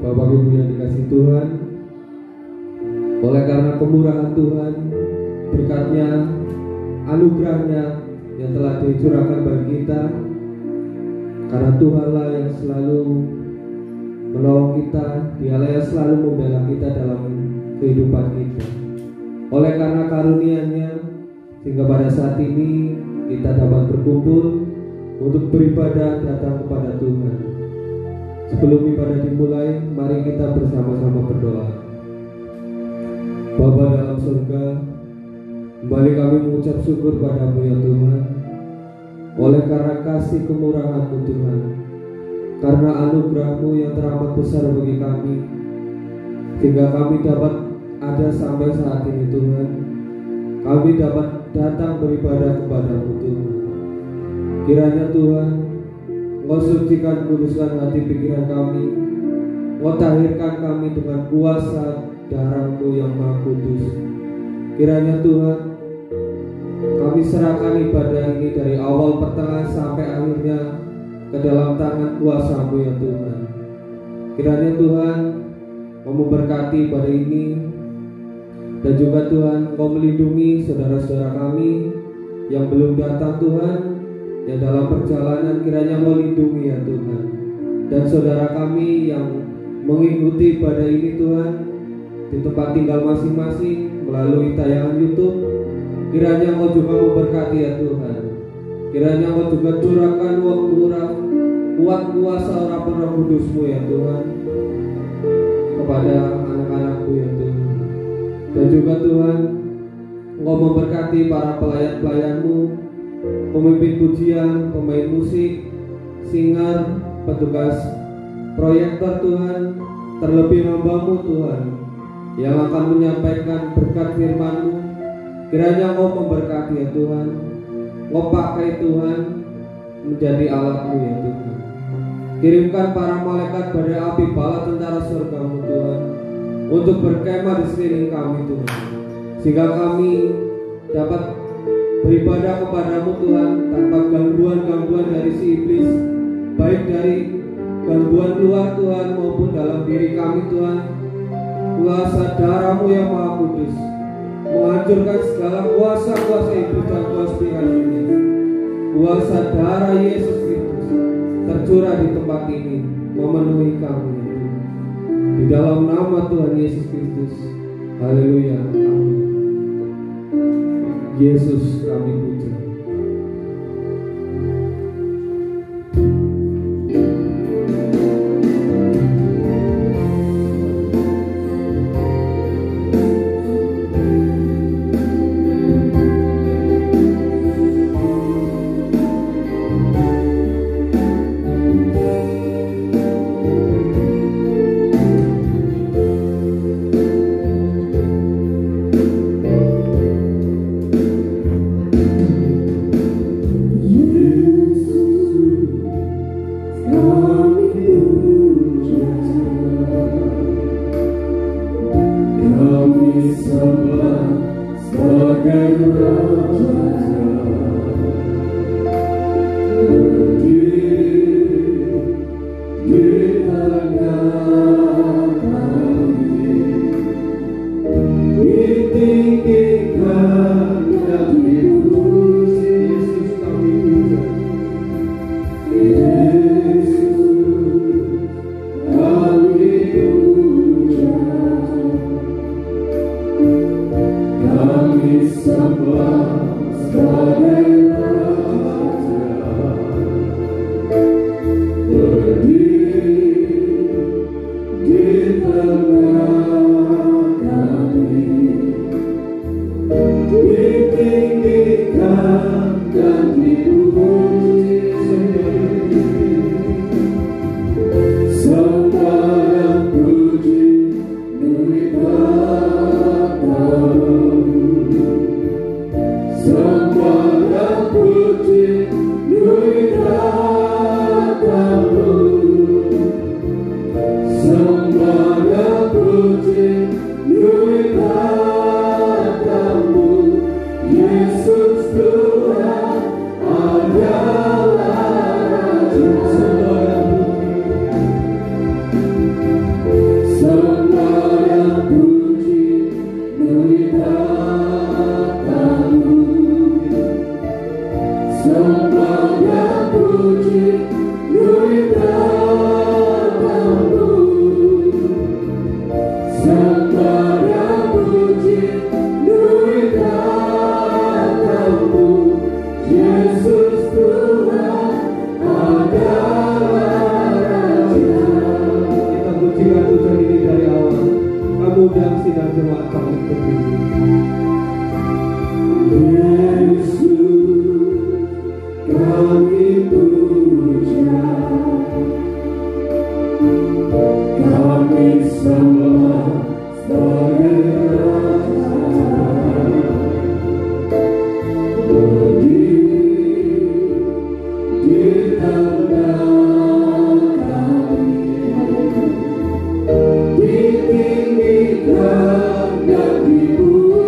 Bapak Ibu yang dikasihi Tuhan, oleh karena kemurahan Tuhan, berkat-Nya, anugerah-Nya yang telah dicurahkan bagi kita, karena Tuhanlah yang selalu menolong kita, Dialah yang selalu membela kita dalam kehidupan kita. Oleh karena karunia-Nya, sehingga pada saat ini kita dapat berkumpul untuk beribadah datang kepada Tuhan. Sebelum ibadah dimulai, mari kita bersama-sama berdoa. Bapa dalam surga, kembali kami mengucap syukur padamu ya Tuhan, oleh karena kasih kemurahan-Mu Tuhan, karena anugerah-Mu yang teramat besar bagi kami, sehingga kami dapat ada sampai saat ini Tuhan. Kami dapat datang beribadah kepada-Mu Tuhan. Kiranya Tuhan, Engkau sucikan, kuduskan hati pikiran kami, Engkau tahirkan kami dengan kuasa darah-Mu yang maha kudus. Kiranya Tuhan, kami serahkan ibadah ini dari awal, pertengahan sampai akhirnya ke dalam tangan kuasa-Mu ya Tuhan. Kiranya Tuhan, Engkau memberkati pada ini, dan juga Tuhan, Engkau melindungi saudara-saudara kami yang belum datang Tuhan, yang dalam perjalanan kiranya Engkau lindungi ya Tuhan. Dan saudara kami yang mengikuti ibadah ini Tuhan, di tempat tinggal masing-masing melalui tayangan YouTube, kiranya Engkau juga memberkati ya Tuhan. Kiranya Engkau juga curahkan kuat kuasa Roh Kudus-Mu ya Tuhan kepada anak-anak-Mu ya Tuhan. Dan juga Tuhan, Engkau memberkati para pelayan-pelayan-Mu, pemimpin pujian, pemain musik, singer, petugas proyektor Tuhan, terlebih hamba-Mu Tuhan yang akan menyampaikan berkat firman-Mu. Kiranya Engkau memberkati ya Tuhan, Engkau pakai Tuhan menjadi alat-Mu ya Tuhan. Kirimkan para malaikat badai api bala tentara surga-Mu Tuhan untuk berkemah di sekeliling kami Tuhan, sehingga kami dapat beribadah kepada-Mu Tuhan tanpa gangguan-gangguan dari si iblis, baik dari gangguan luar Tuhan maupun dalam diri kami Tuhan. Kuasa darah-Mu yang maha kudus menghancurkan segala kuasa-kuasa iblis dan konspirasi ini. Kuasa darah Yesus Kristus tercurah di tempat ini, memenuhi kami di dalam nama Tuhan Yesus Kristus. Haleluya, amin. Yesus kami puja. Kami sembah jika Tuhan ini dari awal kamu undang sidang jemaat kami berdiri. Yesus kami puja, kami sembah sebagai Raja, berdiri di tengah kami, ditinggikan dan dipuji.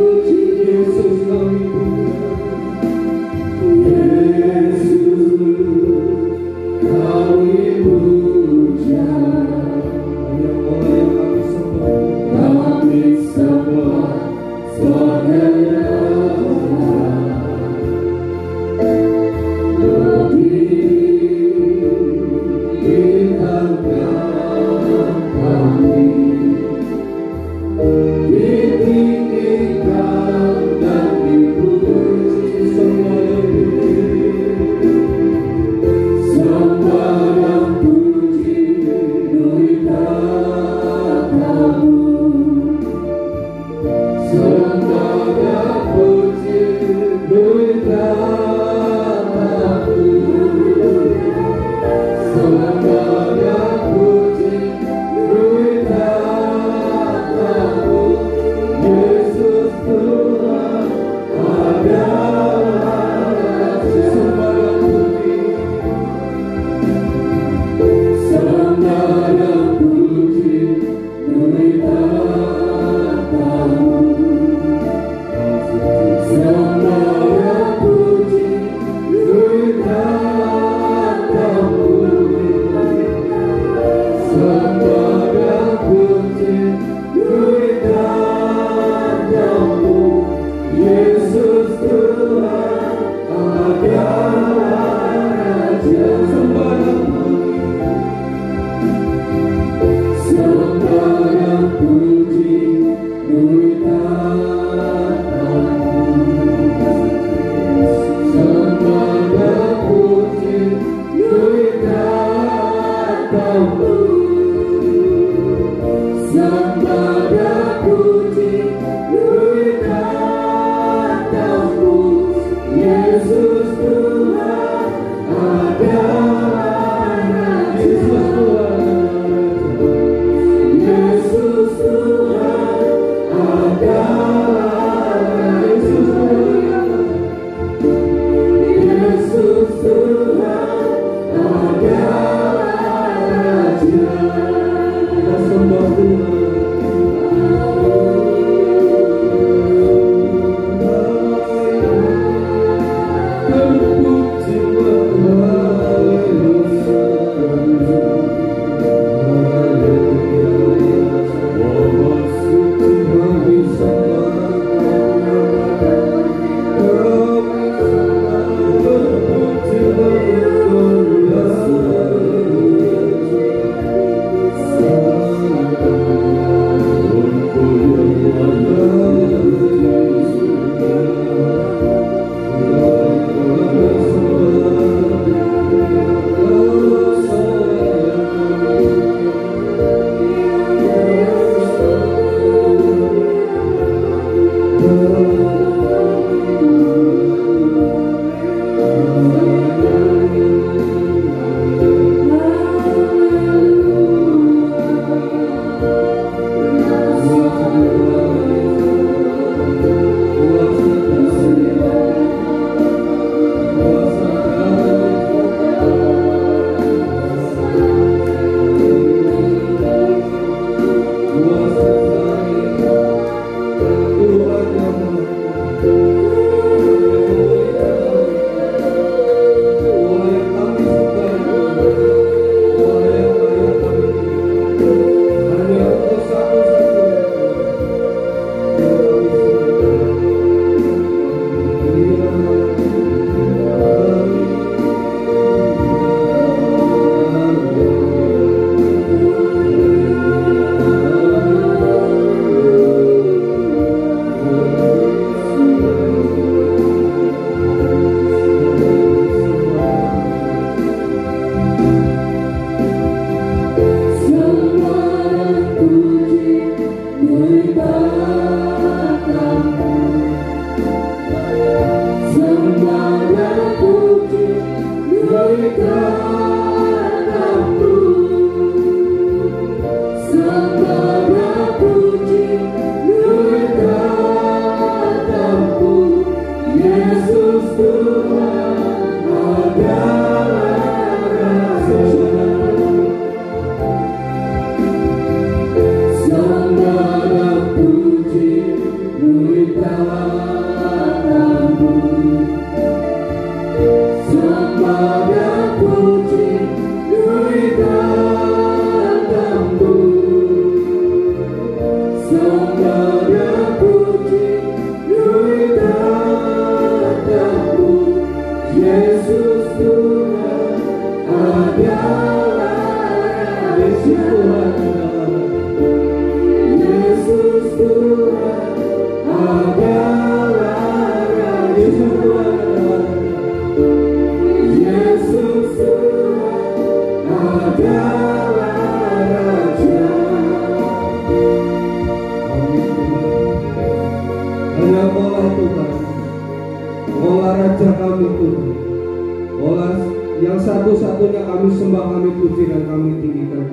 sembah, kami puji dan kami tinggikan.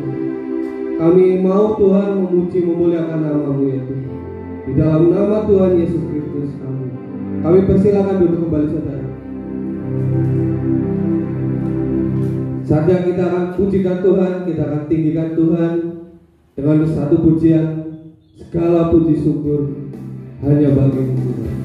Kami mau Tuhan memuji memuliakan nama-Mu ya Tuhan. Di dalam nama Tuhan Yesus Kristus amin. Kami persilakan duduk kembali saudara. Saatnya kita akan pujikan Tuhan, kita akan tinggikan Tuhan dengan satu pujian. Segala puji syukur hanya bagi-Mu Tuhan.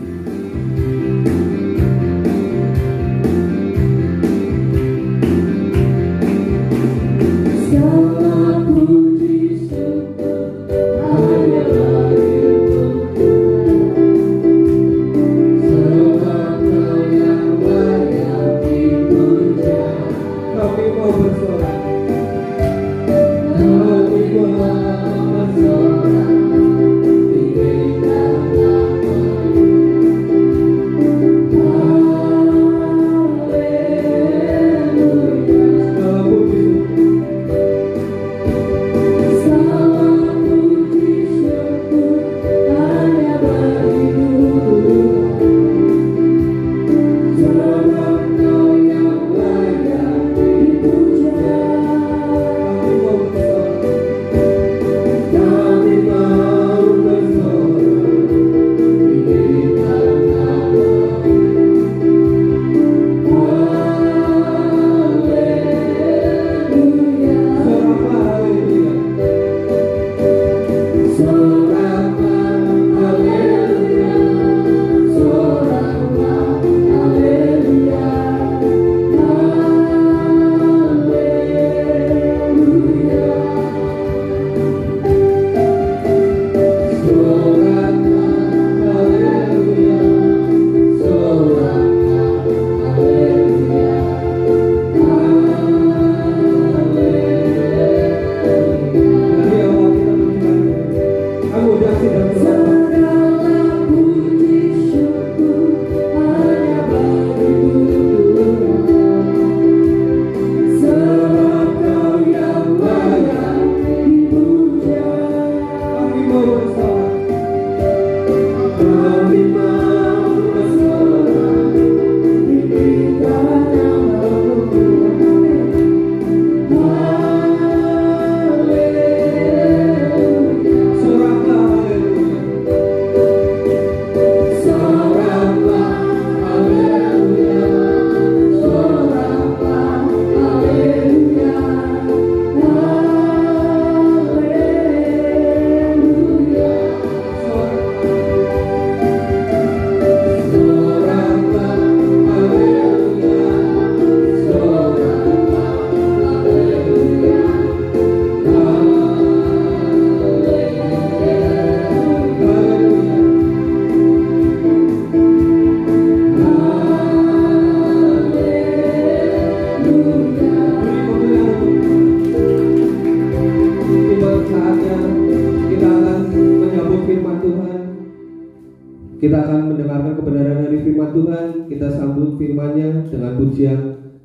Kita akan mendengarkan kebenaran dari firman Tuhan. Kita sambut firman-Nya dengan pujian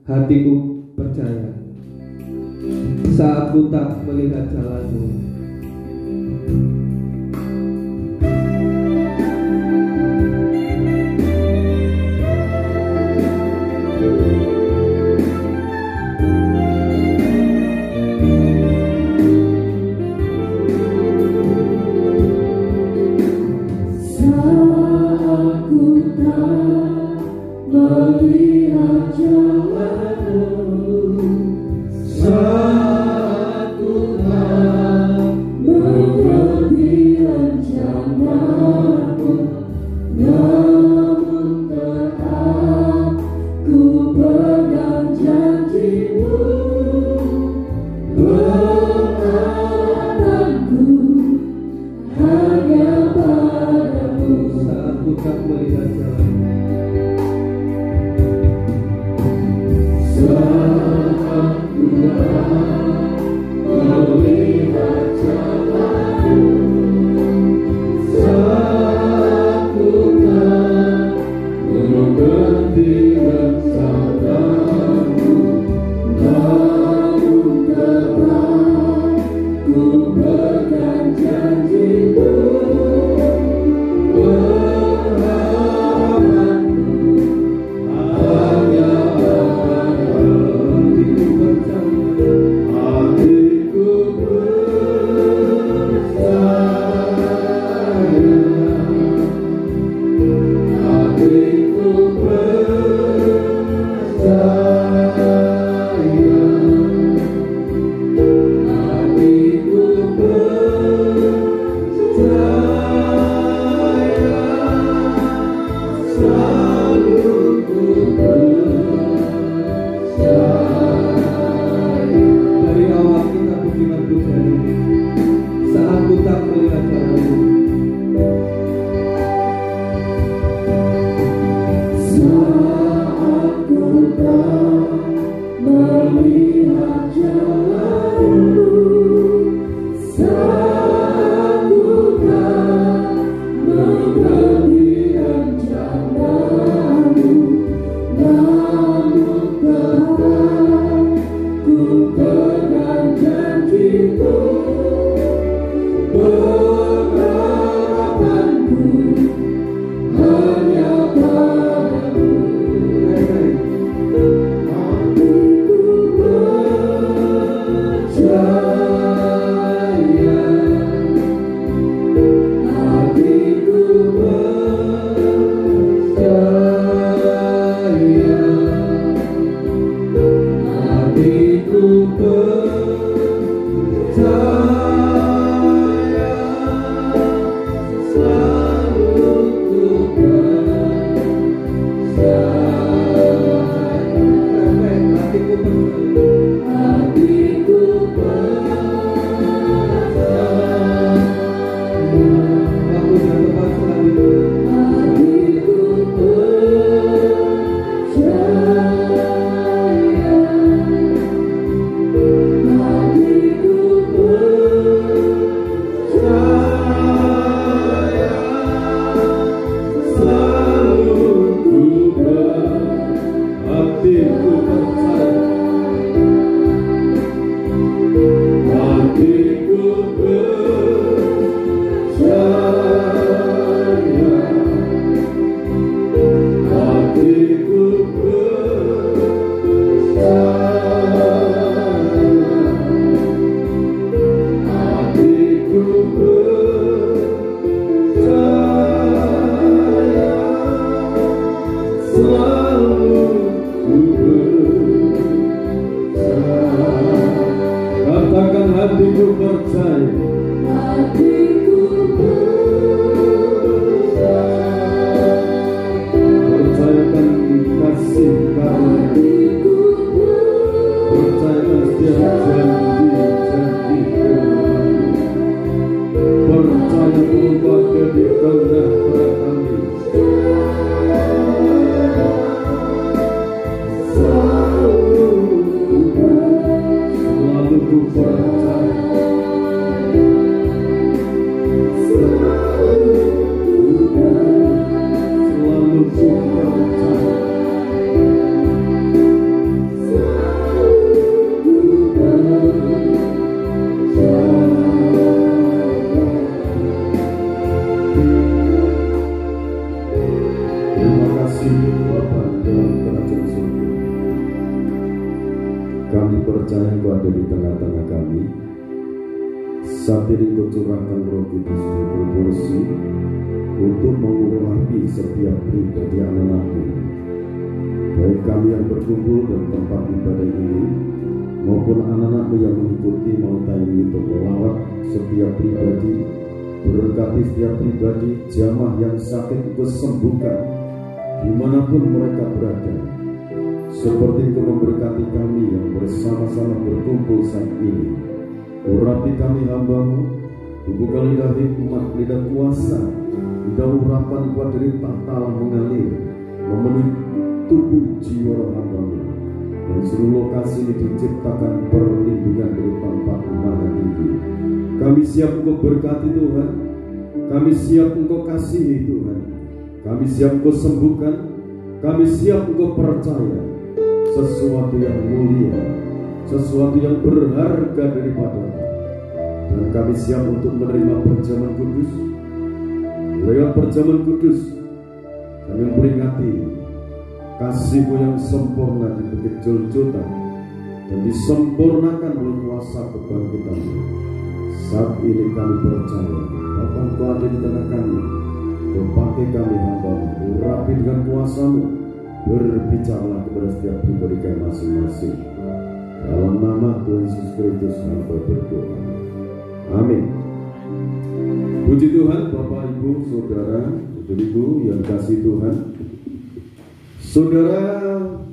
hatiku percaya. Saat ku tak melihat jalanmu. curahkan Roh Kudus di proporsi untuk mengurapi setiap pribadi anak-anakmu, baik kami yang berkumpul dan tempat ibadah ini maupun anak-anakmu yang mengikuti mau tayang untuk melawat setiap pribadi. Berkati setiap pribadi, jamaah yang sakit Engkau sembuhkan dimanapun mereka berada. Seperti Engkau memberkati kami yang bersama-sama berkumpul saat ini. Urapi kami hamba-Mu, bubuhkan lidah hikmat, lidah kuasa, lidah urapan kuat dari tahta mengalir memenuhi tubuh jiwa hamba-Mu. Dan seluruh lokasi ini diciptakan perlindungan dari tempat Maha Tinggi. Kami siap Engkau berkati Tuhan, kami siap Engkau kasihi Tuhan, kami siap Engkau sembuhkan, kami siap Engkau percaya sesuatu yang mulia, sesuatu yang berharga daripada, dan kami siap untuk menerima perjamuan kudus. Lewat perjamuan kudus kami memperingati kasih-Mu yang sempurna di Bukit Golgota dan disempurnakan oleh kuasa kebangkitan-Mu. Saat ini kami percaya Bapa Engkau ada di tengah kami. Kau pakai kami hamba-Mu, urapi dengan kuasa-Mu, berbicaralah kepada setiap pribadi kami masing-masing. Dalam nama Tuhan Yesus Kristus hamba berdoa. Amin. Puji Tuhan, Bapak, Ibu, Saudara, Ibu yang kasih Tuhan. Saudara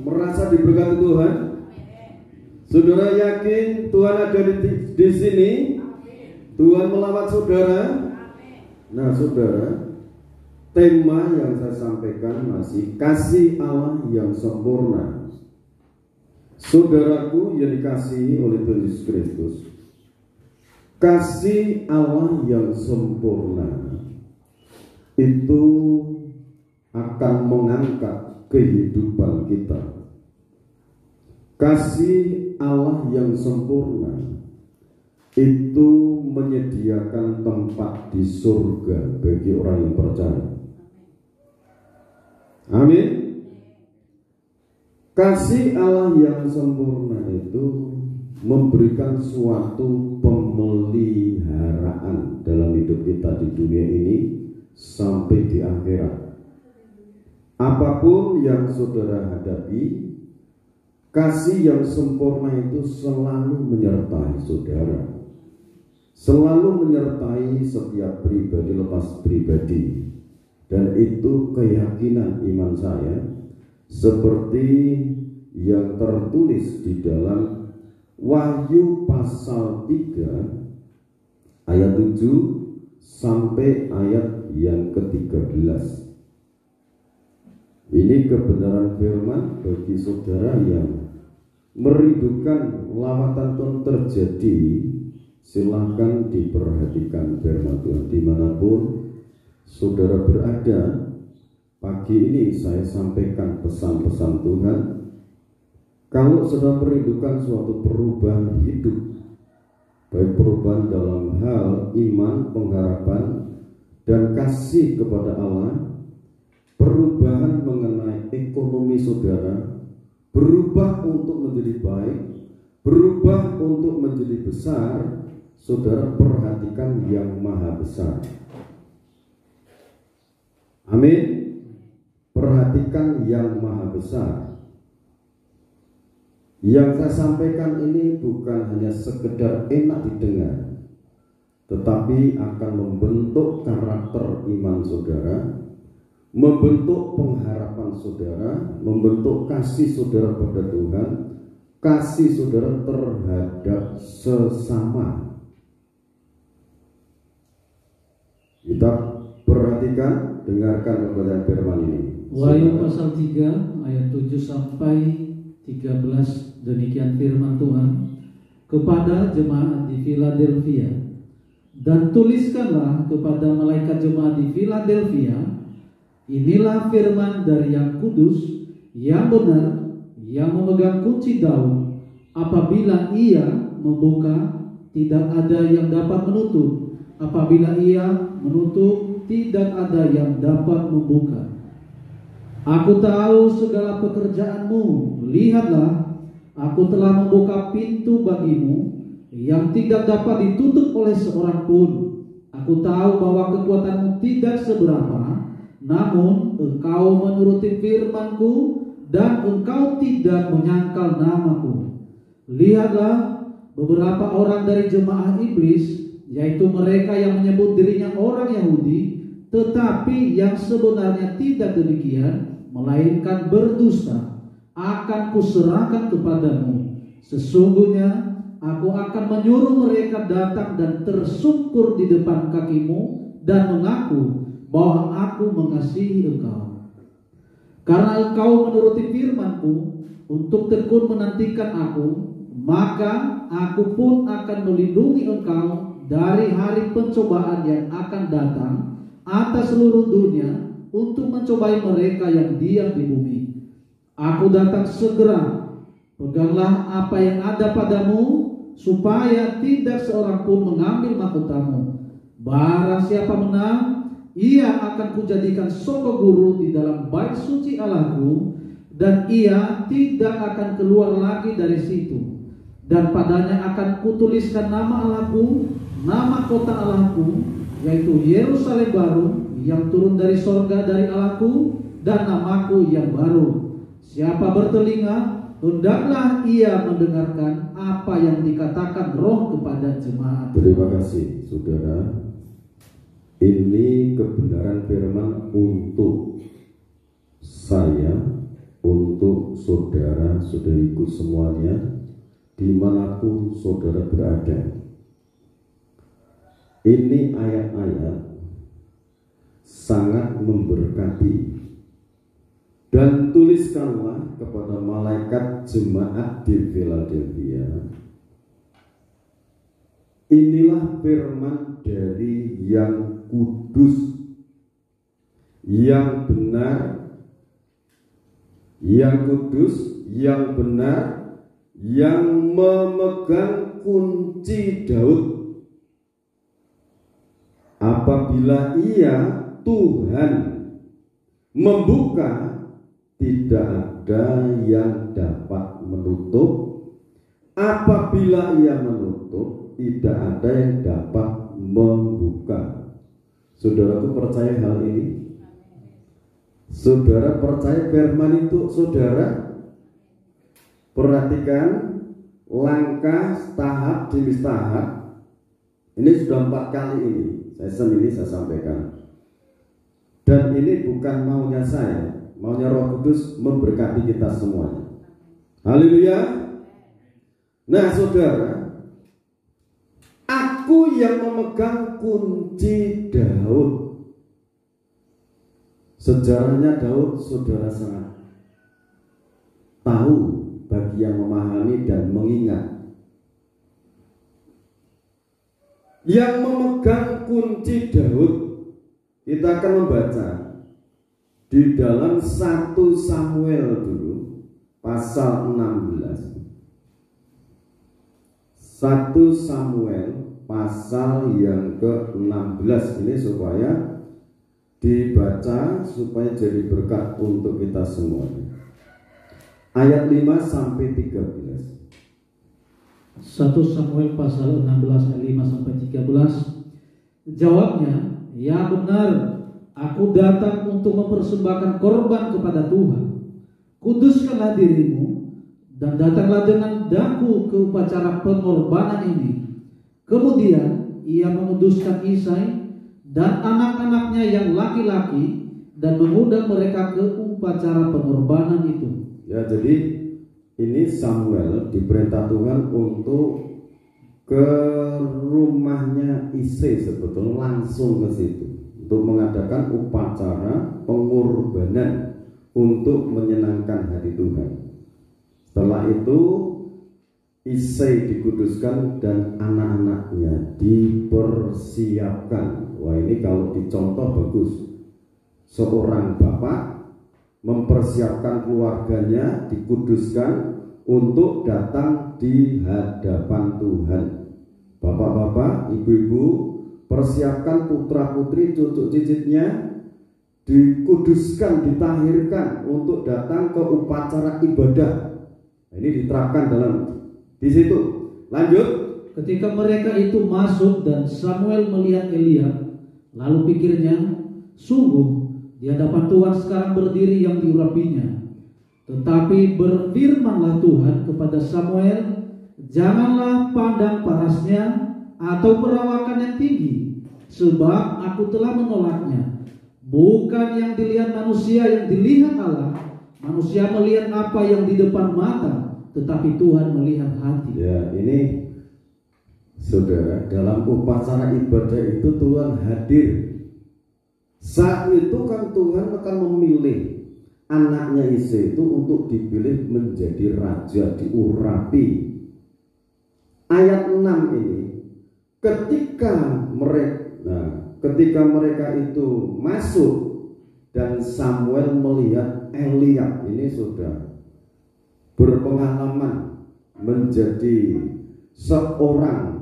merasa diberkati Tuhan? Saudara yakin Tuhan ada di sini? Tuhan melawat saudara. Nah saudara, tema yang saya sampaikan masih kasih Allah yang sempurna. Saudaraku yang dikasihi oleh Tuhan Yesus Kristus, kasih Allah yang sempurna itu akan mengangkat kehidupan kita. Kasih Allah yang sempurna itu menyediakan tempat di surga bagi orang yang percaya. Amin. Kasih Allah yang sempurna itu memberikan suatu pemeliharaan dalam hidup kita di dunia ini sampai di akhirat. Apapun yang saudara hadapi, kasih yang sempurna itu selalu menyertai saudara. Selalu menyertai setiap pribadi lepas pribadi. Dan itu keyakinan iman saya, seperti yang tertulis di dalam Wahyu pasal 3 ayat 7 sampai ayat yang ke-13. Ini kebenaran firman bagi saudara yang merindukan lawatan Tuhan terjadi. Silahkan diperhatikan firman Tuhan dimanapun saudara berada. Pagi ini saya sampaikan pesan-pesan Tuhan. Kalau saudara merindukan suatu perubahan hidup, baik perubahan dalam hal iman, pengharapan, dan kasih kepada Allah, perubahan mengenai ekonomi saudara, berubah untuk menjadi baik, berubah untuk menjadi besar, saudara perhatikan yang maha besar. Amin. Perhatikan yang maha besar. Yang saya sampaikan ini bukan hanya sekedar enak didengar, tetapi akan membentuk karakter iman saudara, membentuk pengharapan saudara, membentuk kasih saudara pada Tuhan, kasih saudara terhadap sesama. Kita perhatikan, dengarkan kebenaran firman ini. Wahyu pasal 3 ayat 7 sampai 13, demikian firman Tuhan kepada jemaat di Philadelphia. Dan tuliskanlah kepada malaikat jemaat di Philadelphia, inilah firman dari yang kudus, yang benar, yang memegang kunci Daud. Apabila ia membuka, tidak ada yang dapat menutup. Apabila ia menutup, tidak ada yang dapat membuka. Aku tahu segala pekerjaanmu. Lihatlah, aku telah membuka pintu bagimu yang tidak dapat ditutup oleh seorang pun. Aku tahu bahwa kekuatanmu tidak seberapa, namun engkau menuruti firman-Ku dan engkau tidak menyangkal nama-Ku. Lihatlah, beberapa orang dari jemaah iblis, yaitu mereka yang menyebut dirinya orang Yahudi, tetapi yang sebenarnya tidak demikian, melainkan berdusta, akan kuserahkan kepadamu. Sesungguhnya aku akan menyuruh mereka datang dan tersungkur di depan kakimu dan mengaku bahwa aku mengasihi engkau. Karena engkau menuruti firman-Ku untuk tekun menantikan aku, maka aku pun akan melindungi engkau dari hari pencobaan yang akan datang atas seluruh dunia untuk mencobai mereka yang diam di bumi. Aku datang segera. Peganglah apa yang ada padamu, supaya tidak seorang pun mengambil mahkotamu. Barang siapa menang, ia akan kujadikan soko guru di dalam bait suci Allahku, dan ia tidak akan keluar lagi dari situ. Dan padanya akan kutuliskan nama Allahku, nama kota Allahku, yaitu Yerusalem baru yang turun dari sorga dari Allahku, dan namaku yang baru. Siapa bertelinga, hendaklah ia mendengarkan apa yang dikatakan Roh kepada jemaat. Terima kasih, saudara. Ini kebenaran firman untuk saya, untuk saudara-saudariku semuanya, dimanapun saudara berada. Ini ayat-ayat sangat memberkati. Dan tuliskanlah kepada malaikat jemaat di Philadelphia, inilah firman dari yang kudus, yang benar, yang kudus, yang benar, yang memegang kunci Daud. Apabila ia, Tuhan, membuka, tidak ada yang dapat menutup. Apabila ia menutup, tidak ada yang dapat membuka. Saudaraku percaya hal ini? Saudara percaya firman itu, saudara? Perhatikan langkah tahap demi tahap. Ini sudah 4 kali ini saya sampaikan. Dan ini bukan maunya saya, maunya Roh Kudus memberkati kita semuanya. Haleluya. Nah saudara, aku yang memegang kunci Daud. Sejarahnya Daud, saudara sangat tahu bagi yang memahami dan mengingat. Yang memegang kunci Daud, kita akan membaca di dalam 1 Samuel dulu, pasal 16. 1 Samuel pasal yang ke-16 ini supaya dibaca, supaya jadi berkat untuk kita semuanya. Ayat 5 sampai 13. 1 Samuel pasal 16 ayat 5 sampai 13. Jawabnya, ya benar, aku datang untuk mempersembahkan korban kepada Tuhan. Kuduskanlah dirimu dan datanglah dengan daku ke upacara pengorbanan ini. Kemudian ia menguduskan Isai dan anak-anaknya yang laki-laki dan mengundang mereka ke upacara pengorbanan itu. Ya, jadi ini Samuel diperintah Tuhan untuk ke rumahnya Isai, sebetulnya langsung ke situ untuk mengadakan upacara pengorbanan untuk menyenangkan hati Tuhan. Setelah itu Isai dikuduskan dan anak-anaknya dipersiapkan. Wah, ini kalau dicontoh bagus. Seorang bapak mempersiapkan keluarganya, dikuduskan untuk datang di hadapan Tuhan. Bapak-bapak, ibu-ibu, persiapkan putra-putri, cucu cicitnya, dikuduskan, ditahirkan untuk datang ke upacara ibadah. Ini diterapkan di situ. Lanjut. ketika mereka itu masuk dan Samuel melihat Elia, lalu pikirnya, sungguh di hadapan Tuhan sekarang berdiri yang diurapinya. Tetapi berfirmanlah Tuhan kepada Samuel, janganlah pandang parasnya atau perawakan yang tinggi, sebab aku telah menolaknya. Bukan yang dilihat manusia yang dilihat Allah. Manusia melihat apa yang di depan mata, tetapi Tuhan melihat hati. Ya, ini saudara, dalam upacara ibadah itu Tuhan hadir. Saat itu kan Tuhan akan memilih anaknya Isai itu untuk dipilih menjadi raja, diurapi. Ayat 6 ini, ketika mereka itu masuk dan Samuel melihat Elia, ini sudah berpengalaman menjadi seorang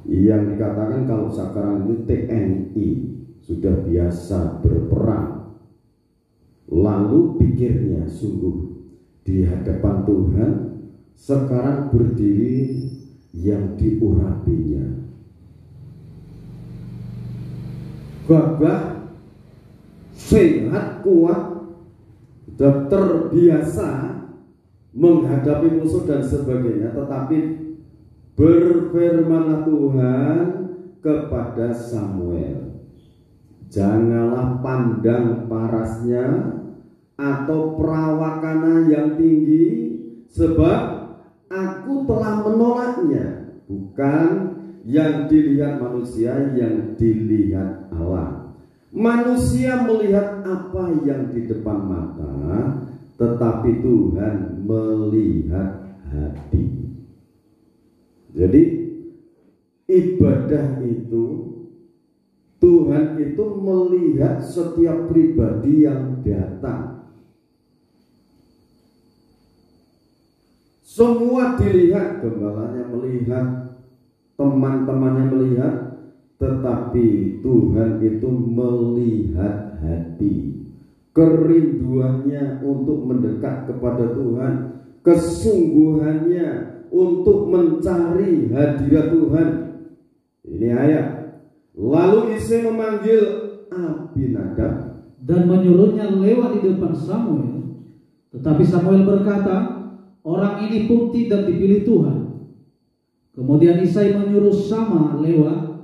yang dikatakan kalau sekarang ini TNI, sudah biasa berperang. Lalu pikirnya, sungguh di hadapan Tuhan sekarang berdiri yang diurapinya, gagah, sehat, kuat, sudah terbiasa menghadapi musuh dan sebagainya. Tetapi berfirmanlah Tuhan kepada Samuel, janganlah pandang parasnya atau perawakannya yang tinggi, sebab aku telah menolaknya. Bukan yang dilihat manusia, yang dilihat Allah. Manusia melihat apa yang di depan mata, tetapi Tuhan melihat hati. Jadi ibadah itu, Tuhan itu melihat setiap pribadi yang datang. Semua dilihat, gembalanya melihat, teman-temannya melihat, tetapi Tuhan itu melihat hati, kerinduannya untuk mendekat kepada Tuhan, kesungguhannya untuk mencari hadirat Tuhan. Ini ayat. Lalu Isai memanggil Abinadab dan menyuruhnya lewat di depan Samuel. Tetapi Samuel berkata, orang ini pun tidak dipilih Tuhan. Kemudian Isai menyuruh Sama lewat,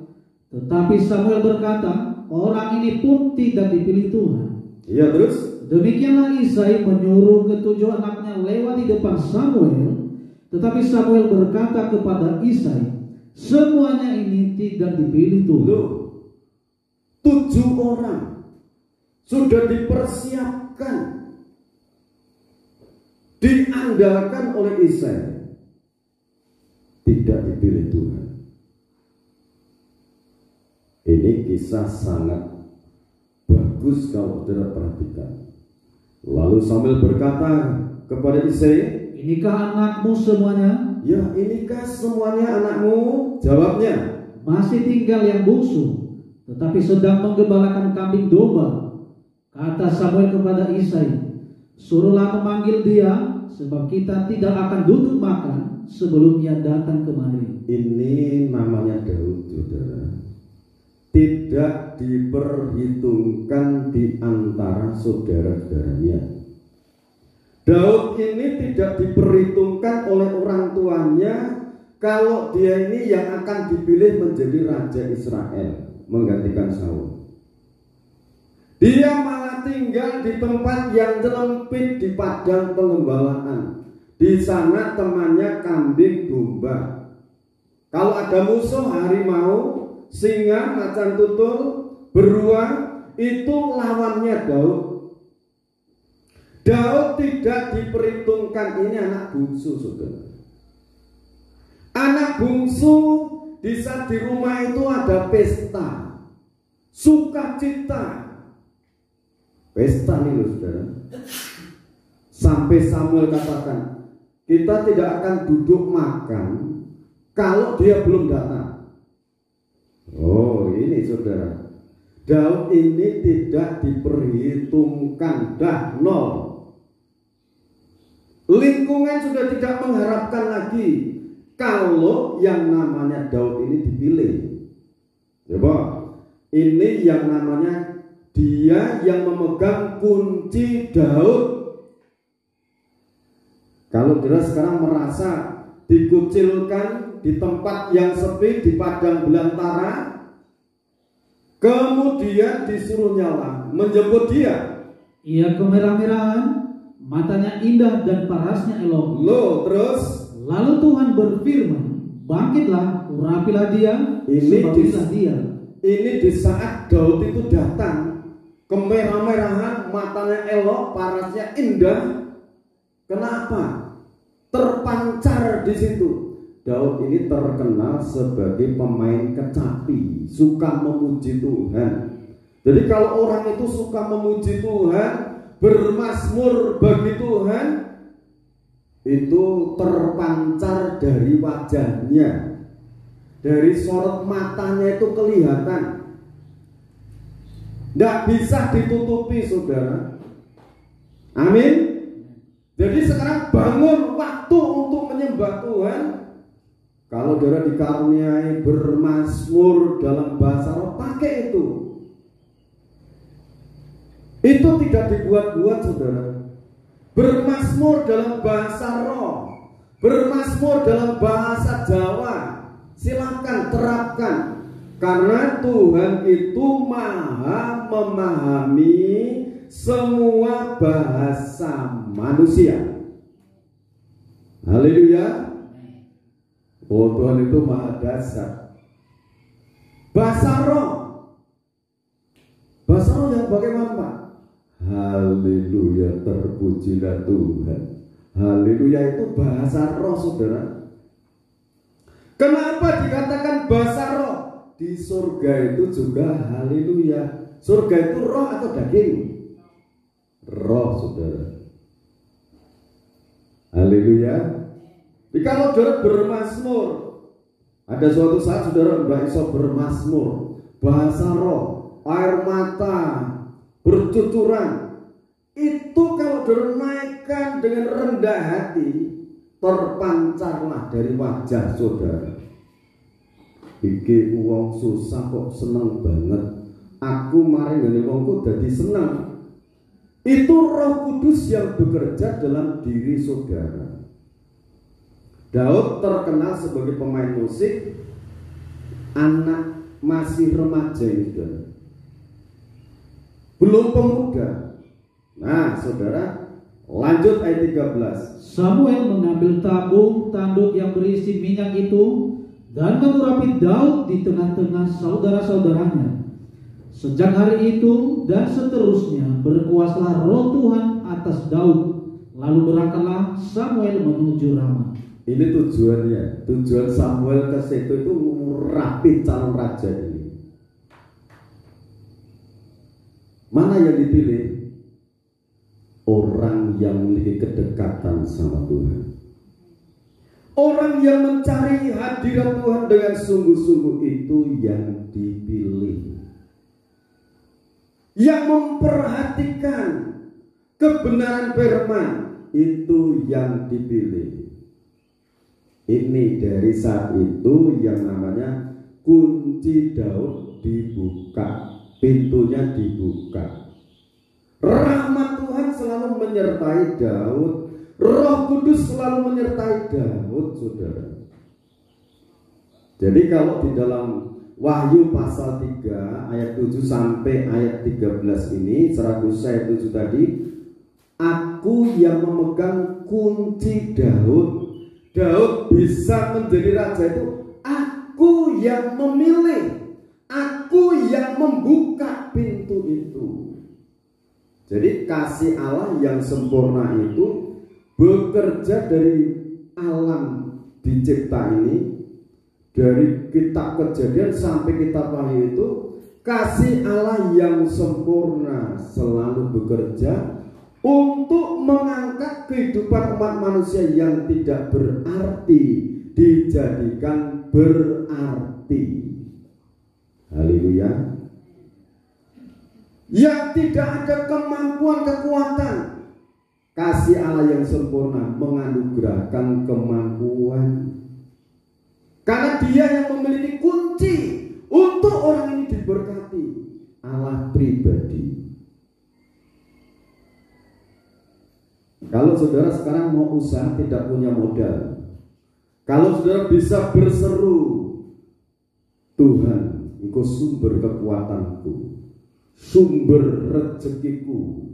tetapi Samuel berkata, orang ini pun tidak dipilih Tuhan. Iya, terus Demikianlah Isai menyuruh ketujuh anaknya lewat di depan Samuel. Tetapi Samuel berkata kepada Isai, semuanya ini tidak dipilih Tuhan. loh, 7 orang sudah dipersiapkan, diandalkan oleh Isai, tidak dipilih Tuhan. Ini kisah sangat bagus kalau saudara perhatikan. Lalu Samuel berkata kepada Isai, inikah anakmu semuanya? ya, inikah semuanya anakmu? Jawabnya, Masih tinggal yang bungsu, tetapi sedang menggembalakan kambing domba. Kata Samuel kepada Isai, suruhlah memanggil dia, sebab kita tidak akan duduk makan sebelum ia datang kemari. ini namanya Daud, saudara. Tidak diperhitungkan di antara saudara-saudaranya. Daud ini tidak diperhitungkan oleh orang tuanya kalau dia ini yang akan dipilih menjadi raja Israel menggantikan Saul. Dia malah tinggal di tempat yang terlempit di padang pengembalaan. Di sana temannya kambing domba. Kalau ada musuh, harimau, singa, macan tutul, beruang, itu lawannya Daud. Daud tidak diperhitungkan, ini anak bungsu, saudara. Anak bungsu, di saat di rumah itu ada pesta, sukacita. Pesta nih loh, saudara. Sampai Samuel katakan, kita tidak akan duduk makan kalau dia belum datang. Oh, ini saudara, Daud ini tidak diperhitungkan, dah nol. Lingkungan sudah tidak mengharapkan lagi. kalau yang namanya Daud ini dipilih. Coba, ini yang namanya dia yang memegang kunci Daud. Kalau dia sekarang merasa dikucilkan di tempat yang sepi, di padang belantara, kemudian disuruh nyala menjemput dia. Ia kemerah-merahan, matanya indah dan parasnya elok. Loh, terus Lalu Tuhan berfirman, bangkitlah, urapilah dia, sebab inilah dia. Ini di saat Daud itu datang, kemerah-merahan, matanya elok, parasnya indah. Kenapa? Terpancar di situ. Daud ini terkenal sebagai pemain kecapi, suka memuji Tuhan. Jadi kalau orang itu suka memuji Tuhan, bermazmur bagi Tuhan, itu terpancar dari wajahnya, dari sorot matanya itu kelihatan. Tidak bisa ditutupi, saudara. Amin. Jadi sekarang bangun waktu untuk menyembah Tuhan. Kalau saudara dikaruniai bermazmur dalam bahasa roh, pakai itu. Itu tidak dibuat-buat, saudara. Bermazmur dalam bahasa roh, bermazmur dalam bahasa Jawa, silakan terapkan. Karena Tuhan itu maha memahami semua bahasa manusia. Haleluya. Oh, Tuhan itu maha dasar. Bahasa roh. Bahasa roh yang bagaimana, Pak? Haleluya, terpujilah Tuhan. Haleluya itu bahasa roh, saudara. Kenapa dikatakan bahasa roh? Di surga itu juga haleluya. Surga itu roh atau daging? Roh, saudara. Haleluya. Jadi kalau saudara bermazmur, ada suatu saat saudara tidak bisa bermazmur, bahasa roh, air mata bercucuran, itu kalau dinaikkan dengan rendah hati, terpancarlah dari wajah saudara. Iki uang susah kok seneng banget, aku mari ngene wongku dadi seneng. Itu Roh Kudus yang bekerja dalam diri saudara. Daud terkenal sebagai pemain musik, anak masih remaja ini, saudara. Belum pemuda. Nah, saudara, lanjut ayat 13. Samuel mengambil tabung tanduk yang berisi minyak itu dan mengurapi Daud di tengah-tengah saudara-saudaranya. Sejak hari itu dan seterusnya berkuasalah roh Tuhan atas Daud. Lalu berangkatlah Samuel menuju Rama. Ini tujuannya. Tujuan Samuel ke situ itu mengurapi calon raja ini. Mana yang dipilih? Orang yang memiliki kedekatan sama Tuhan. Orang yang mencari hadirat Tuhan dengan sungguh-sungguh itu yang dipilih. Yang memperhatikan kebenaran firman itu yang dipilih. Ini dari saat itu yang namanya kunci Daud dibuka, pintunya dibuka. Rahmat Tuhan selalu menyertai Daud, Roh Kudus selalu menyertai Daud, saudara. Jadi kalau di dalam Wahyu pasal 3 ayat 7 sampai ayat 13 ini, seratus ayat 7 tadi, aku yang memegang kunci Daud. Daud bisa menjadi raja itu aku yang memilih, aku yang membuka pintu itu. Jadi kasih Allah yang sempurna itu bekerja dari alam dicipta ini, dari kitab Kejadian sampai kitab Wahyu itu, kasih Allah yang sempurna selalu bekerja untuk mengangkat kehidupan umat manusia yang tidak berarti dijadikan berarti. Haleluya. Yang tidak ada kemampuan kekuatan, kasih Allah yang sempurna menganugerahkan kemampuan. Karena dia yang memiliki kunci untuk orang ini diberkati, Allah pribadi. Kalau saudara sekarang mau usaha tidak punya modal, kalau saudara bisa berseru, Tuhan, Engkau sumber kekuatanku, sumber rezekiku.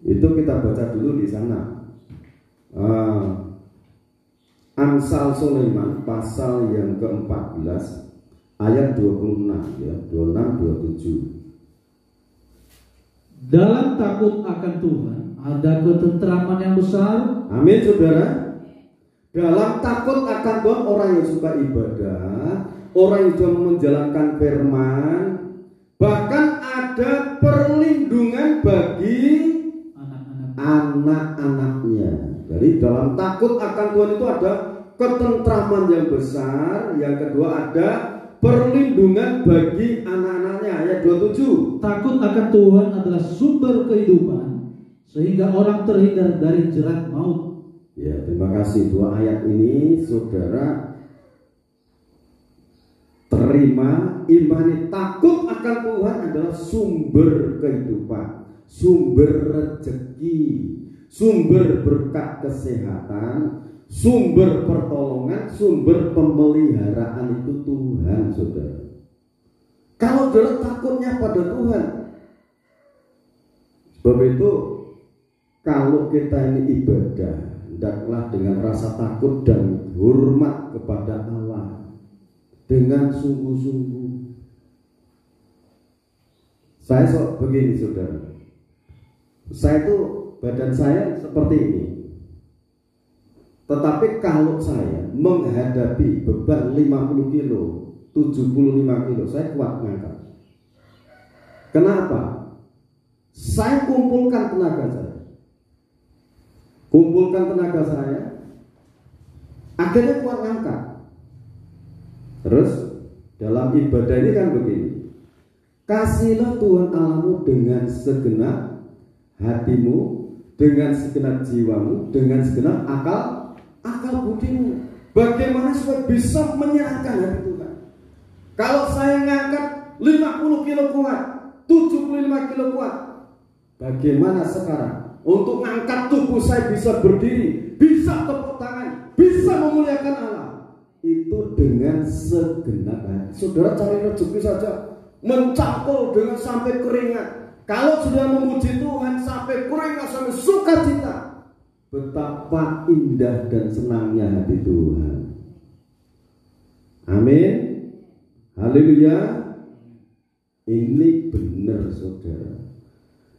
Itu kita baca dulu di sana. Amsal Sulaiman pasal yang ke-14 ayat 26 ya, 26 27. Dalam takut akan Tuhan ada ketentraman yang besar. Amin saudara. Dalam takut akan Tuhan, orang yang suka ibadah, orang yang sudah menjalankan firman, bahkan ada perlindungan bagi anak-anaknya. Jadi dalam takut akan Tuhan itu ada ketentraman yang besar. Yang kedua ada perlindungan bagi anak-anaknya. Ayat 27. Takut akan Tuhan adalah sumber kehidupan, sehingga orang terhindar dari jerat maut. Ya, terima kasih. Dua ayat ini saudara terima, imani. Takut akan Tuhan adalah sumber kehidupan, sumber rezeki, sumber berkat kesehatan, sumber pertolongan, sumber pemeliharaan itu Tuhan, saudara. Kalau saudara takutnya pada Tuhan, sebab itu kalau kita ini ibadah, hendaklah dengan rasa takut dan hormat kepada Allah dengan sungguh-sungguh. Saya begini saudara, saya itu badan saya seperti ini, tetapi kalau saya menghadapi beban 50 kilo, 75 kilo, saya kuat ngangkat. Kenapa? Saya kumpulkan tenaga saya, akhirnya kuat ngangkat. Terus dalam ibadah ini kan begini, kasihlah Tuhan Allahmu dengan segenap hatimu, dengan segenap jiwamu, dengan segenap akal budimu. Bagaimana supaya bisa menyerahkan hati Tuhan? Kalau saya ngangkat 50 kilo kuat, 75 kilo kuat, bagaimana sekarang untuk ngangkat tubuh saya bisa berdiri, bisa tepuk tangan, bisa memuliakan Allah? Itu dengan segenap hati. Saudara cari rezeki saja, mencangkul dengan sampai keringat. Kalau sudah memuji Tuhan sampai keringat, sampai sukacita, betapa indah dan senangnya hati Tuhan. Amin. Haleluya. Ini benar saudara,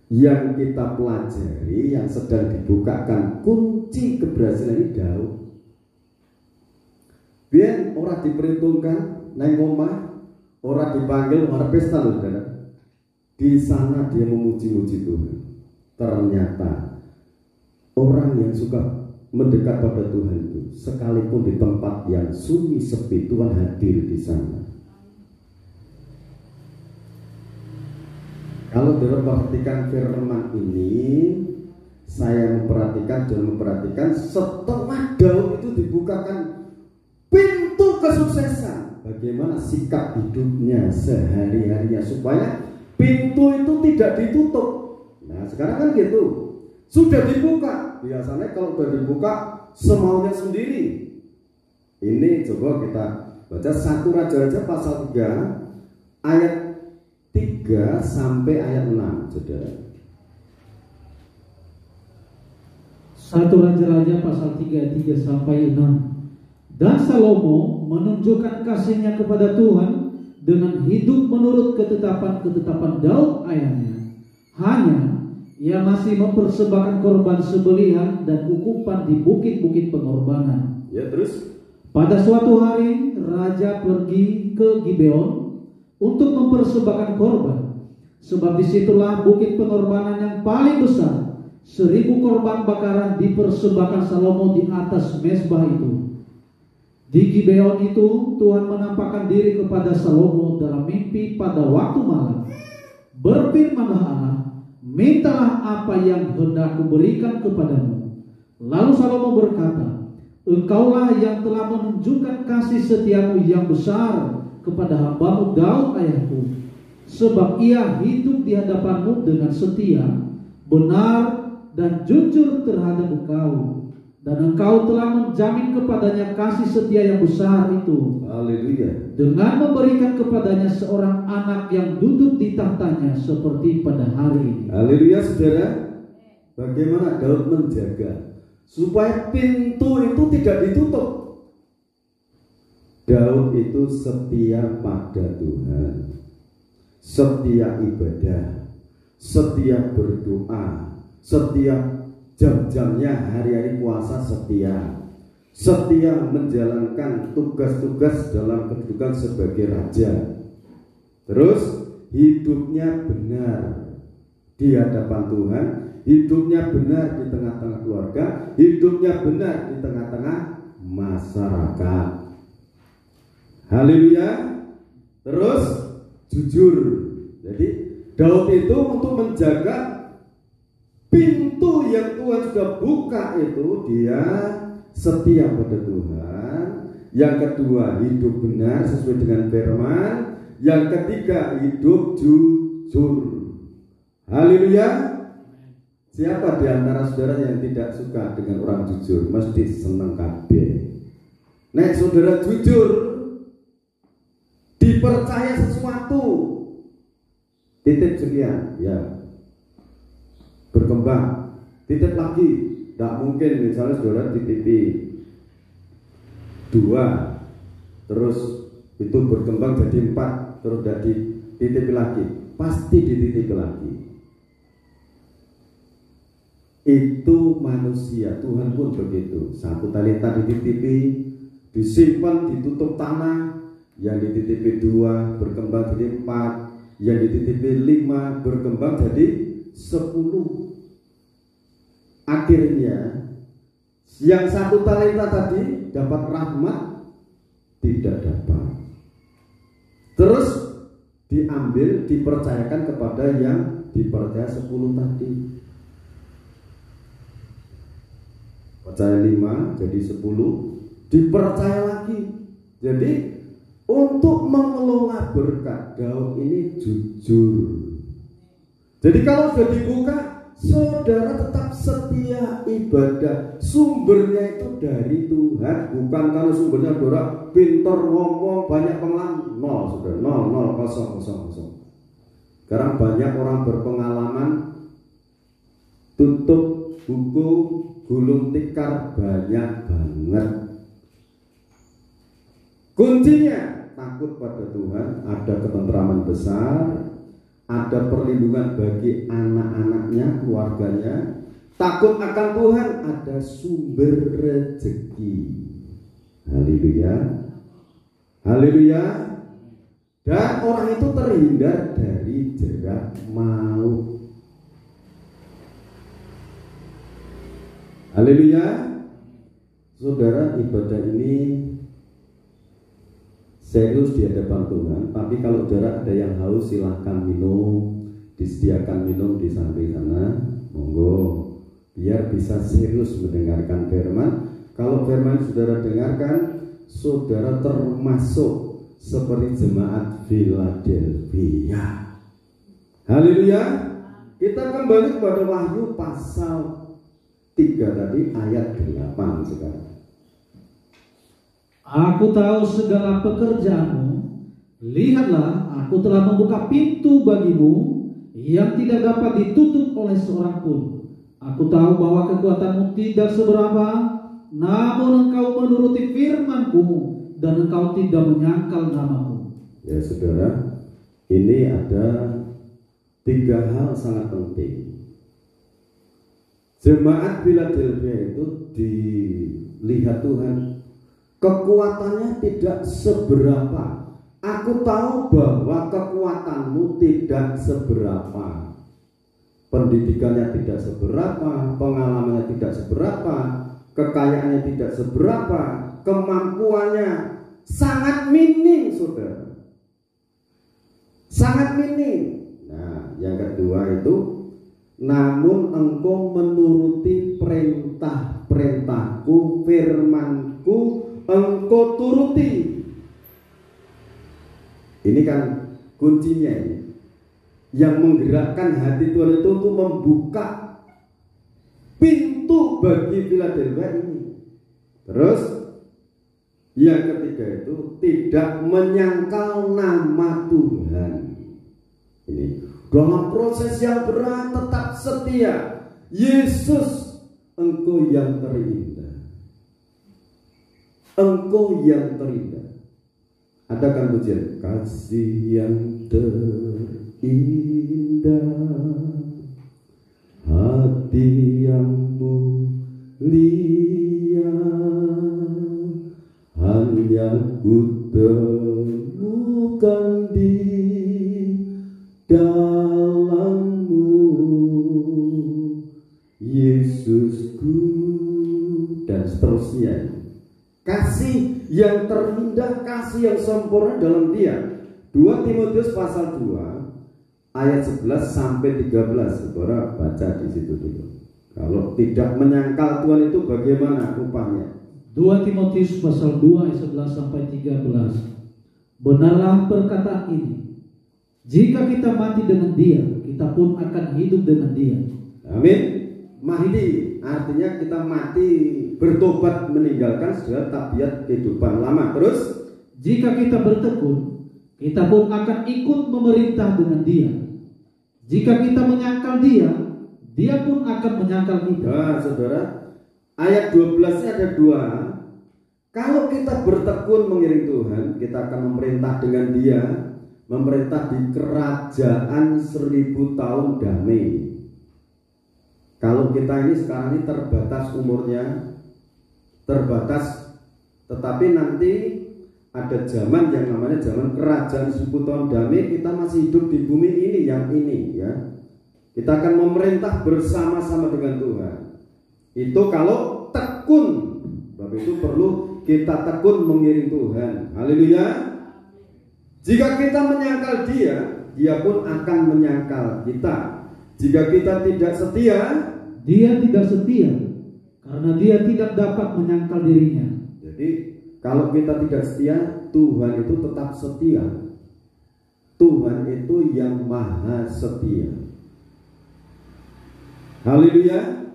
yang kita pelajari, yang sedang dibukakan kunci keberhasilan ini Daud. Biar orang diperhitungkan neng omah, orang dipanggil orang pesta loh saudara. Di sana dia memuji-muji Tuhan. Ternyata orang yang suka mendekat pada Tuhan itu, sekalipun di tempat yang sunyi sepi, Tuhan hadir di sana. Kalau dalam perhatikan firman ini, saya memperhatikan setelah Daud itu dibukakan pintu kesuksesan, bagaimana sikap hidupnya sehari-harinya supaya pintu itu tidak ditutup. Nah sekarang kan gitu, sudah dibuka. Biasanya kalau sudah dibuka semaunya sendiri. Ini coba kita baca 1 Raja-Raja pasal 3 ayat 3 sampai ayat 6, saudara. 1 Raja-Raja pasal 3 sampai 6. Dan Salomo menunjukkan kasihnya kepada Tuhan dengan hidup menurut ketetapan Daud ayahnya. Hanya ia masih mempersembahkan korban sembelihan dan ukupan di bukit-bukit pengorbanan. Ya, terus pada suatu hari raja pergi ke Gibeon untuk mempersembahkan korban, sebab disitulah bukit pengorbanan yang paling besar. 1000 korban bakaran dipersembahkan Salomo di atas mezbah itu. Di Gibeon itu Tuhan menampakkan diri kepada Salomo dalam mimpi pada waktu malam. Berfirmanlah Allah, mintalah apa yang hendak kuberikan kepadamu. Lalu Salomo berkata, Engkaulah yang telah menunjukkan kasih setiamu yang besar kepada hambamu Daud ayahku, sebab ia hidup di hadapanmu dengan setia, benar, dan jujur terhadap engkau. Dan engkau telah menjamin kepadanya kasih setia yang besar itu, Haleluya. dengan memberikan kepadanya seorang anak yang duduk di tahtanya seperti pada hari ini. Haleluya, saudara. Bagaimana Daud menjaga supaya pintu itu tidak ditutup. Daud itu setia pada Tuhan, setia ibadah, setia berdoa, setia jam-jamnya hari-hari puasa, setia menjalankan tugas-tugas dalam kedudukan sebagai raja. Terus hidupnya benar di hadapan Tuhan, hidupnya benar di tengah-tengah keluarga, hidupnya benar di tengah-tengah masyarakat. Haleluya. Terus jujur. Jadi Daud itu untuk menjaga pintu yang Tuhan sudah buka itu, dia setia pada Tuhan. Yang kedua, hidup benar sesuai dengan firman. Yang ketiga, hidup jujur. Haleluya. Siapa di antara saudara yang tidak suka dengan orang jujur? Mesti seneng kabeh. Nek saudara jujur, dipercaya sesuatu, titip sekian, ya, berkembang, titip lagi. Tidak mungkin misalnya saudara titipi 2, terus itu berkembang jadi 4, terus tidak dititipi lagi, pasti dititipi lagi. Itu manusia, Tuhan pun begitu. 1 talenta dititipi, disimpan, ditutup tanah. Yang dititipi 2 berkembang jadi 4, yang dititipi 5 berkembang jadi 10. Akhirnya yang 1 talenta tadi dapat rahmat, tidak dapat. Terus diambil, dipercayakan kepada yang dipercaya 10 tadi. Percaya 5 jadi 10, dipercaya lagi. Jadi untuk mengelola berkat, Daud ini jujur. Jadi kalau sudah dibuka, saudara tetap setia ibadah. Sumbernya itu dari Tuhan, bukan kalau sumbernya saudara pintar ngomong, banyak pengalaman. Nol, saudara, nol, kosong. Sekarang banyak orang berpengalaman, tutup buku, gulung tikar banyak banget. Kuncinya takut pada Tuhan, ada ketentraman besar, ada perlindungan bagi anak-anaknya, keluarganya. Takut akan Tuhan, ada sumber rezeki. Haleluya. Haleluya. Dan orang itu terhindar dari jerat maut. Haleluya. Saudara, ibadah ini serius di hadapan Tuhan. Tapi kalau saudara ada yang haus, silahkan minum, disediakan minum di samping sana, monggo, biar bisa serius mendengarkan firman. Kalau firman saudara dengarkan, saudara termasuk seperti jemaat Philadelphia. Haleluya. Kita kembali kepada Wahyu pasal 3 tadi ayat 8 sekarang. Aku tahu segala pekerjaanmu. Lihatlah, aku telah membuka pintu bagimu yang tidak dapat ditutup oleh seorang pun. Aku tahu bahwa kekuatanmu tidak seberapa, namun engkau menuruti firman-Ku dan engkau tidak menyangkal namaku. Ya saudara, ini ada 3 hal sangat penting. Jemaat Philadelphia itu dilihat Tuhan, kekuatannya tidak seberapa. Aku tahu bahwa kekuatanmu tidak seberapa. Pendidikannya tidak seberapa, pengalamannya tidak seberapa, kekayaannya tidak seberapa, kemampuannya sangat minim, saudara. Sangat minim. Nah, yang kedua itu, namun engkau menuruti perintah-perintahku, firmanku engkau turuti. Ini kan kuncinya ini. Yang menggerakkan hati Tuhan itu untuk membuka pintu bagi Philadelphia ini. Terus yang ketiga itu tidak menyangkal nama Tuhan. Ini dalam proses yang berat tetap setia. Yesus, engkau yang terindah. Engkau yang terindah. Ada kan pujian? Kasih yang terindah, hati yang mulia, hanya ku temukan di dalammu, Yesusku, dan seterusnya. Kasih yang terindah, kasih yang sempurna dalam Dia. 2 Timotius pasal 2 ayat 11 sampai 13. Saudara baca di situ dulu. Kalau tidak menyangkal Tuhan itu bagaimana upahnya? 2 Timotius pasal 2 ayat 11 sampai 13. Benarlah perkataan ini. Jika kita mati dengan Dia, kita pun akan hidup dengan Dia. Amin. Mati artinya kita mati, bertobat, meninggalkan segala tabiat kehidupan lama. Terus jika kita bertekun, kita pun akan ikut memerintah dengan Dia. Jika kita menyangkal Dia, Dia pun akan menyangkal kita. Nah, saudara, ayat 12-nya ada 2. Kalau kita bertekun mengiring Tuhan, kita akan memerintah dengan Dia, memerintah di kerajaan 1000 tahun damai. Kalau kita ini sekarang ini terbatas umurnya, terbatas, tetapi nanti ada zaman yang namanya zaman kerajaan 1000 tahun damai. Kita masih hidup di bumi ini, yang ini ya. Kita akan memerintah bersama-sama dengan Tuhan. Itu kalau tekun. Sebab itu perlu kita tekun mengiring Tuhan. Haleluya. Jika kita menyangkal Dia, Dia pun akan menyangkal kita. Jika kita tidak setia, Dia tidak setia, karena Dia tidak dapat menyangkal dirinya. Jadi kalau kita tidak setia, Tuhan itu tetap setia. Tuhan itu yang maha setia. Haleluya.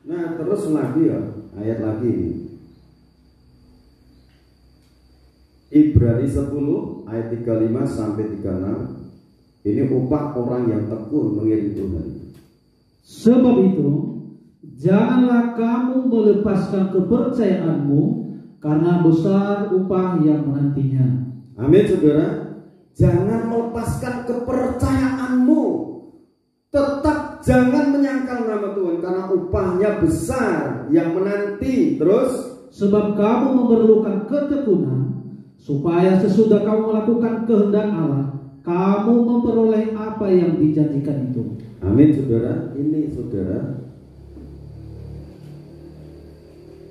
Nah terus lagi ya, ayat lagi ini. Ibrani 10 ayat 35 sampai 36. Ini upah orang yang tekun mengiring Tuhan. Sebab itu, janganlah kamu melepaskan kepercayaanmu, karena besar upah yang menantinya. Amin, saudara. Jangan melepaskan kepercayaanmu. Tetap jangan menyangkal nama Tuhan, karena upahnya besar yang menanti. Terus, sebab kamu memerlukan ketekunan, supaya sesudah kamu melakukan kehendak Allah, kamu memperoleh apa yang dijanjikan itu. Amin, saudara. Ini saudara,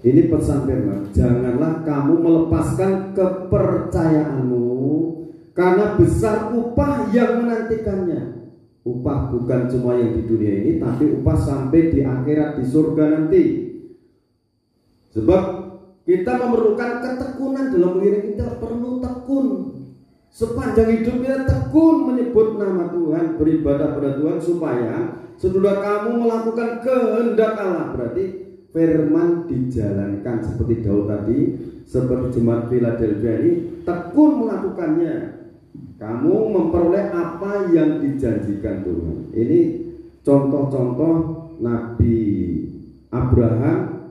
ini pesan firman. Janganlah kamu melepaskan kepercayaanmu, karena besar upah yang menantikannya. Upah bukan cuma yang di dunia ini, tapi upah sampai di akhirat, di surga nanti. Sebab kita memerlukan ketekunan dalam mengiring. Kita perlu tekun. Sepanjang hidup kita tekun menyebut nama Tuhan, beribadah pada Tuhan, supaya sesudah kamu melakukan kehendak Allah, berarti firman dijalankan seperti Daud tadi, seperti jemaat Philadelphia ini tekun melakukannya. Kamu memperoleh apa yang dijanjikan Tuhan. Ini contoh-contoh Nabi Abraham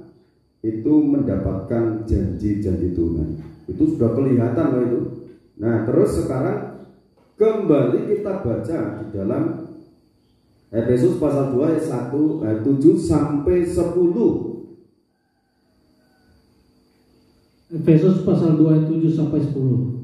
itu mendapatkan janji-janji Tuhan. Itu sudah kelihatan loh itu. Nah terus sekarang kembali kita baca di dalam Efesus pasal 2 ayat 1 ayat 7 sampai 10. Efesus pasal 2 ayat 7 sampai 10.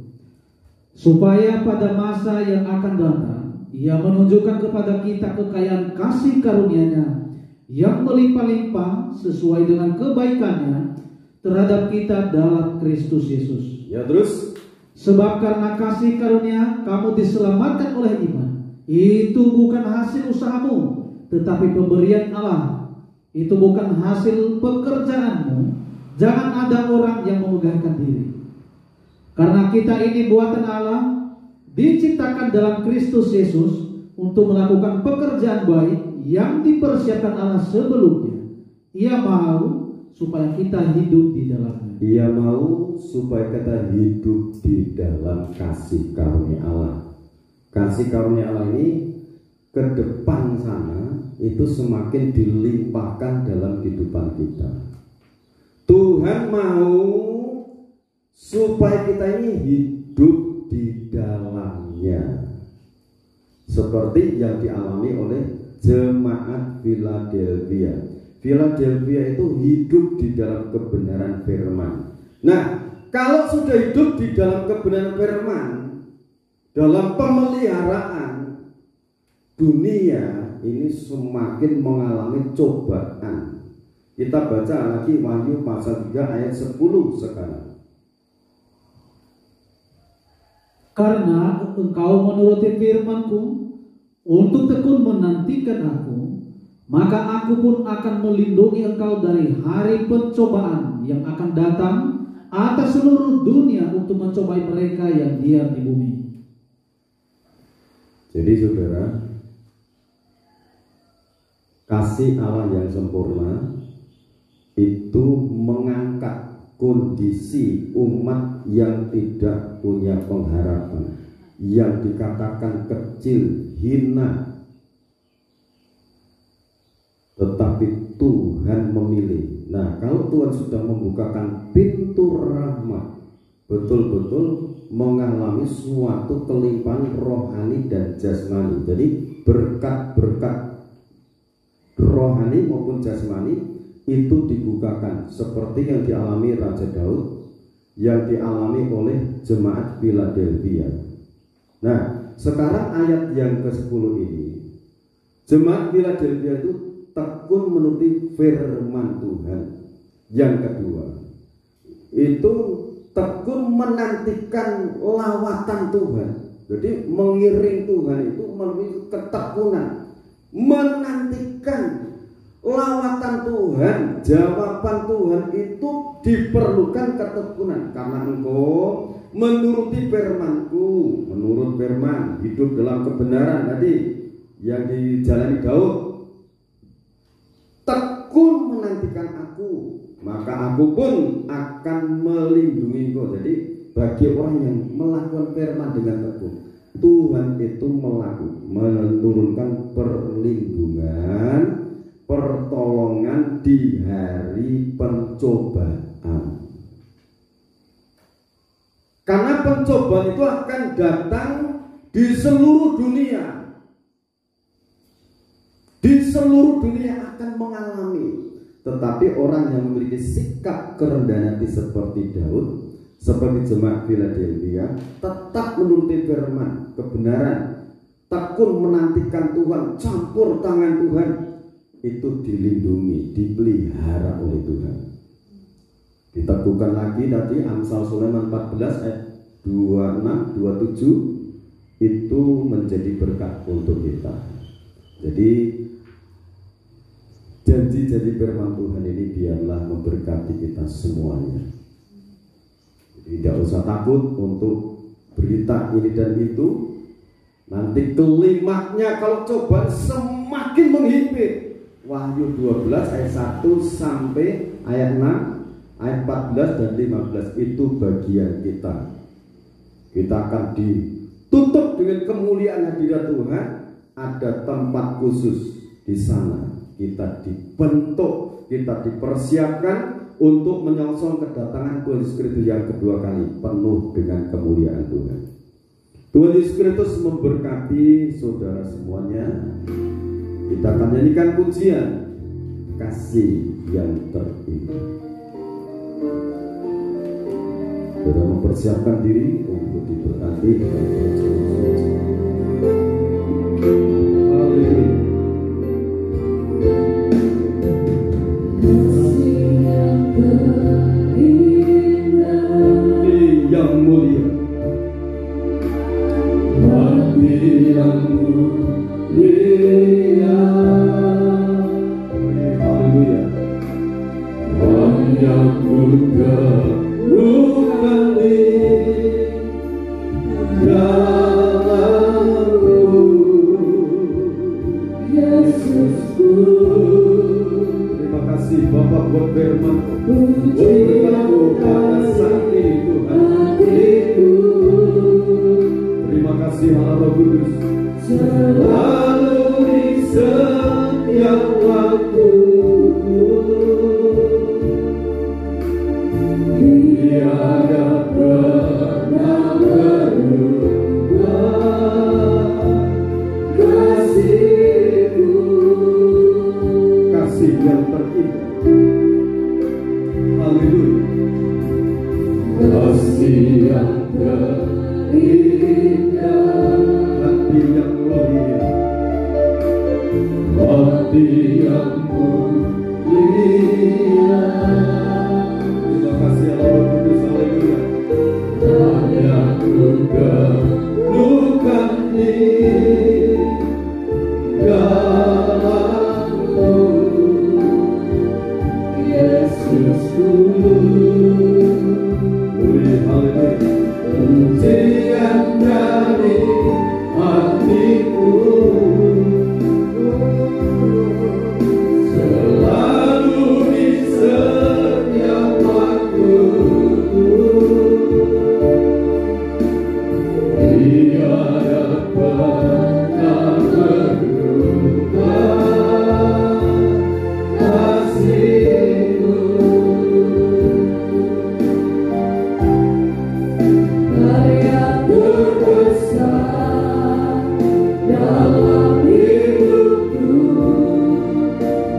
Supaya pada masa yang akan datang Ia menunjukkan kepada kita kekayaan kasih karunia-Nya yang melimpah-limpah sesuai dengan kebaikan-Nya terhadap kita dalam Kristus Yesus. Ya terus, sebab karena kasih karunia kamu diselamatkan oleh iman. Itu bukan hasil usahamu, tetapi pemberian Allah, itu bukan hasil pekerjaanmu, jangan ada orang yang memegahkan diri. Karena kita ini buatan Allah, diciptakan dalam Kristus Yesus untuk melakukan pekerjaan baik yang dipersiapkan Allah sebelumnya. Ia mau supaya kita hidup di dalamnya. Ia mau supaya kita hidup di dalam kasih karunia Allah. Kasih karunia Allah ini ke depan sana itu semakin dilimpahkan dalam kehidupan kita. Tuhan mau supaya kita ini hidup di dalamnya, seperti yang dialami oleh jemaat Philadelphia. Philadelphia itu hidup di dalam kebenaran firman. Nah, kalau sudah hidup di dalam kebenaran firman, dalam pemeliharaan, dunia ini semakin mengalami cobaan. Kita baca lagi Wahyu pasal 3 ayat 10 sekarang. Karena engkau menuruti firman-Ku untuk tekun menantikan Aku, maka Aku pun akan melindungi engkau dari hari pencobaan yang akan datang atas seluruh dunia untuk mencobai mereka yang diam di bumi. Jadi saudara, kasih Allah yang sempurna itu mengangkat kondisi umat yang tidak punya pengharapan, yang dikatakan kecil, hina, tetapi Tuhan memilih. Nah, kalau Tuhan sudah membukakan pintu rahmat, betul-betul mengalami suatu kelimpahan rohani dan jasmani. Jadi berkat-berkat rohani maupun jasmani itu dibukakan, seperti yang dialami Raja Daud, yang dialami oleh jemaat Philadelphia. Nah, sekarang ayat yang ke-10 ini, jemaat Philadelphia itu tekun menuruti firman Tuhan. Yang kedua, itu tekun menantikan lawatan Tuhan. Jadi mengiring Tuhan itu melalui ketekunan, menantikan lawatan Tuhan, jawaban Tuhan itu diperlukan ketekunan. Karena engkau menuruti firman-Ku, menurut firman, hidup dalam kebenaran tadi yang dijalani Daud. Tekun menantikan Aku, maka Aku pun akan melindungi engkau. Jadi bagi orang yang melakukan firman dengan tekun, Tuhan itu menurunkan perlindungan, pertolongan di hari pencobaan. Karena pencobaan itu akan datang di seluruh dunia. Di seluruh dunia akan mengalami. Tetapi orang yang memiliki sikap kerendahan hati seperti Daud, seperti jemaat Philadelphia, tetap menuruti firman, kebenaran, tekun menantikan Tuhan, campur tangan Tuhan, itu dilindungi, dipelihara oleh Tuhan. Diteguhkan lagi tadi Amsal Sulaiman 14 ayat 26, 27 itu menjadi berkat untuk kita. Jadi janji-janji firman Tuhan ini biarlah memberkati kita semuanya. Jadi tidak usah takut untuk berita ini dan itu. Nanti klimaknya kalau coba semakin menghimpit. Wahyu 12 ayat 1 sampai ayat 6, ayat 14 dan 15 itu bagian kita. Kita akan ditutup dengan kemuliaan hadirat Tuhan. Ada tempat khusus di sana. Kita dibentuk, kita dipersiapkan untuk menyongsong kedatangan Tuhan Yesus Kristus yang kedua kali, penuh dengan kemuliaan Tuhan. Tuhan Yesus Kristus memberkati saudara semuanya. Kita akan nyanyikan pujian kasih yang terindah. Saudara mempersiapkan diri untuk diberkati dengan pujian. Haleluya. Yang mulia, hati yang mulia, haleluya. Roh Kudus selalu di setiap waktu. Tiada pernah berubah kasih-Ku, kasih yang terindah. Haleluya. Kasih yang terindah, hati yang mulia, hati yang mulia. Terima kasih Allah Roh Kudus, haleluya. Hanya luka di dalammu, Yesusku. Pujian dari hatiku selalu di setiap waktu. Tiada pernah berubah kasih-Ku. Karya terbesar dalam hidupku,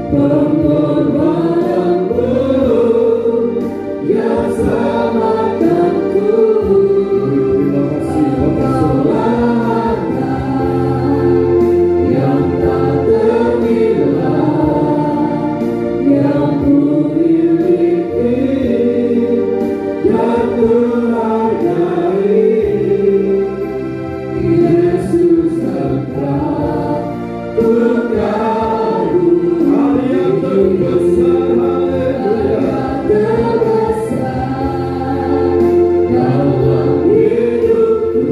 pengorbananmu yang selamatkanku. Terima kasih Bapak, yang tak ternilai, yang ku miliki, yang berhargai. Yesus Engkau kekagum, karya terbesar, haleluya, terbesar dalam hidupku,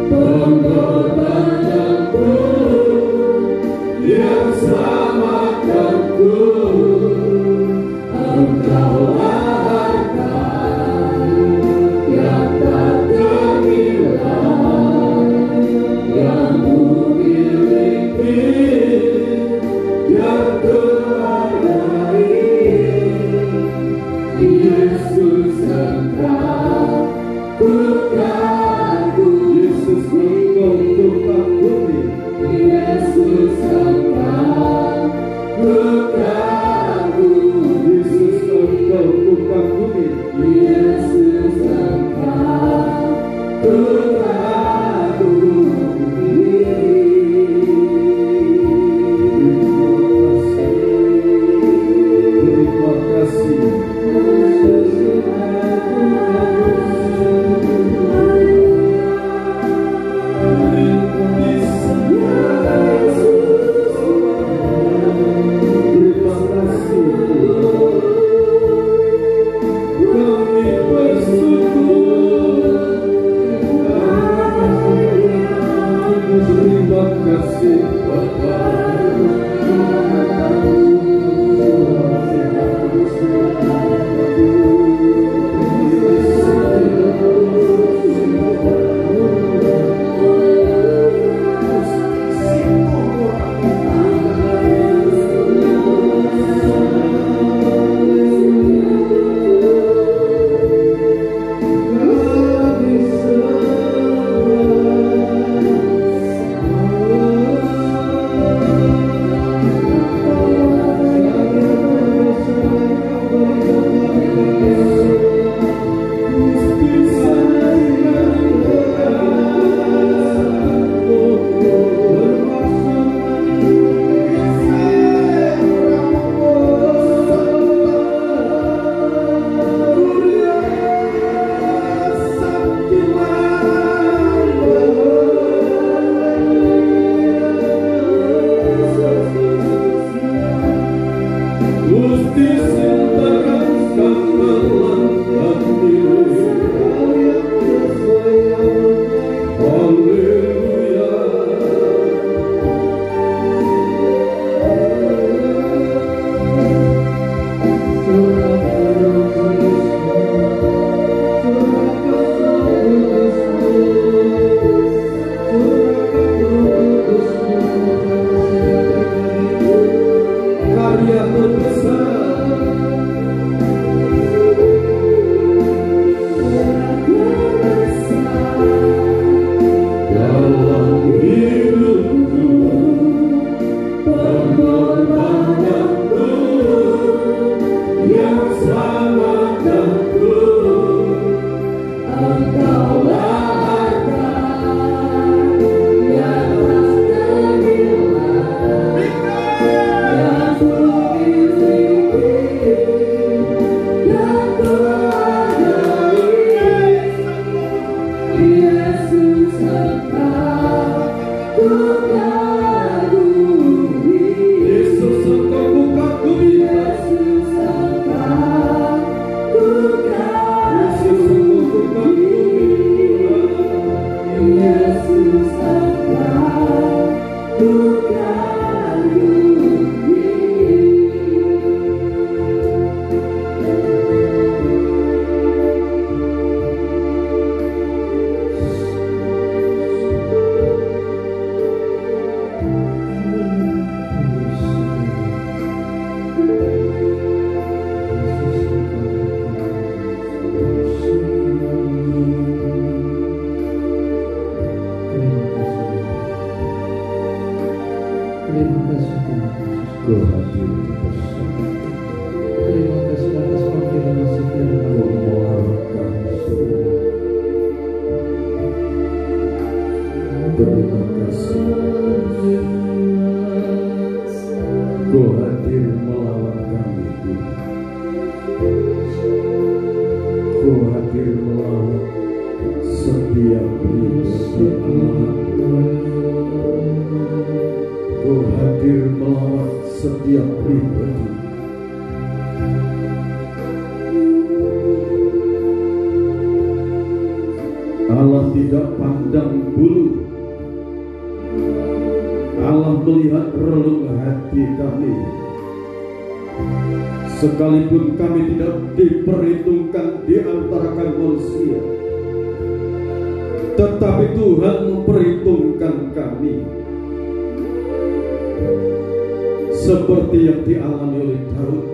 pengorbananmu yang selamatkanku. Engkaulah harta yang tak ternilai, yang ku miliki, yang terhargai. Yesus Engkau kekagum, Yesus Engkau kekagumi, Yesus Engkau kekagum, Yesus Engkau kekagumi, Yesus Engkau kekagumi. Terima kasih. Kau hadir di tengah kami. Terima kasih atas konfirmasi firman. Kau melarang kami beriman. Terima kasih. Kau hadir melawan kami, Tuhan. Kau hadir melawan setiap pribadi anak. Kau hadir melawan setiap pribadi. Allah tidak pandang bulu. Allah melihat relung hati kami. Sekalipun kami tidak diperhitungkan di antara manusia, tetapi Tuhan memperhitungkan kami. Seperti yang dialami oleh Daud,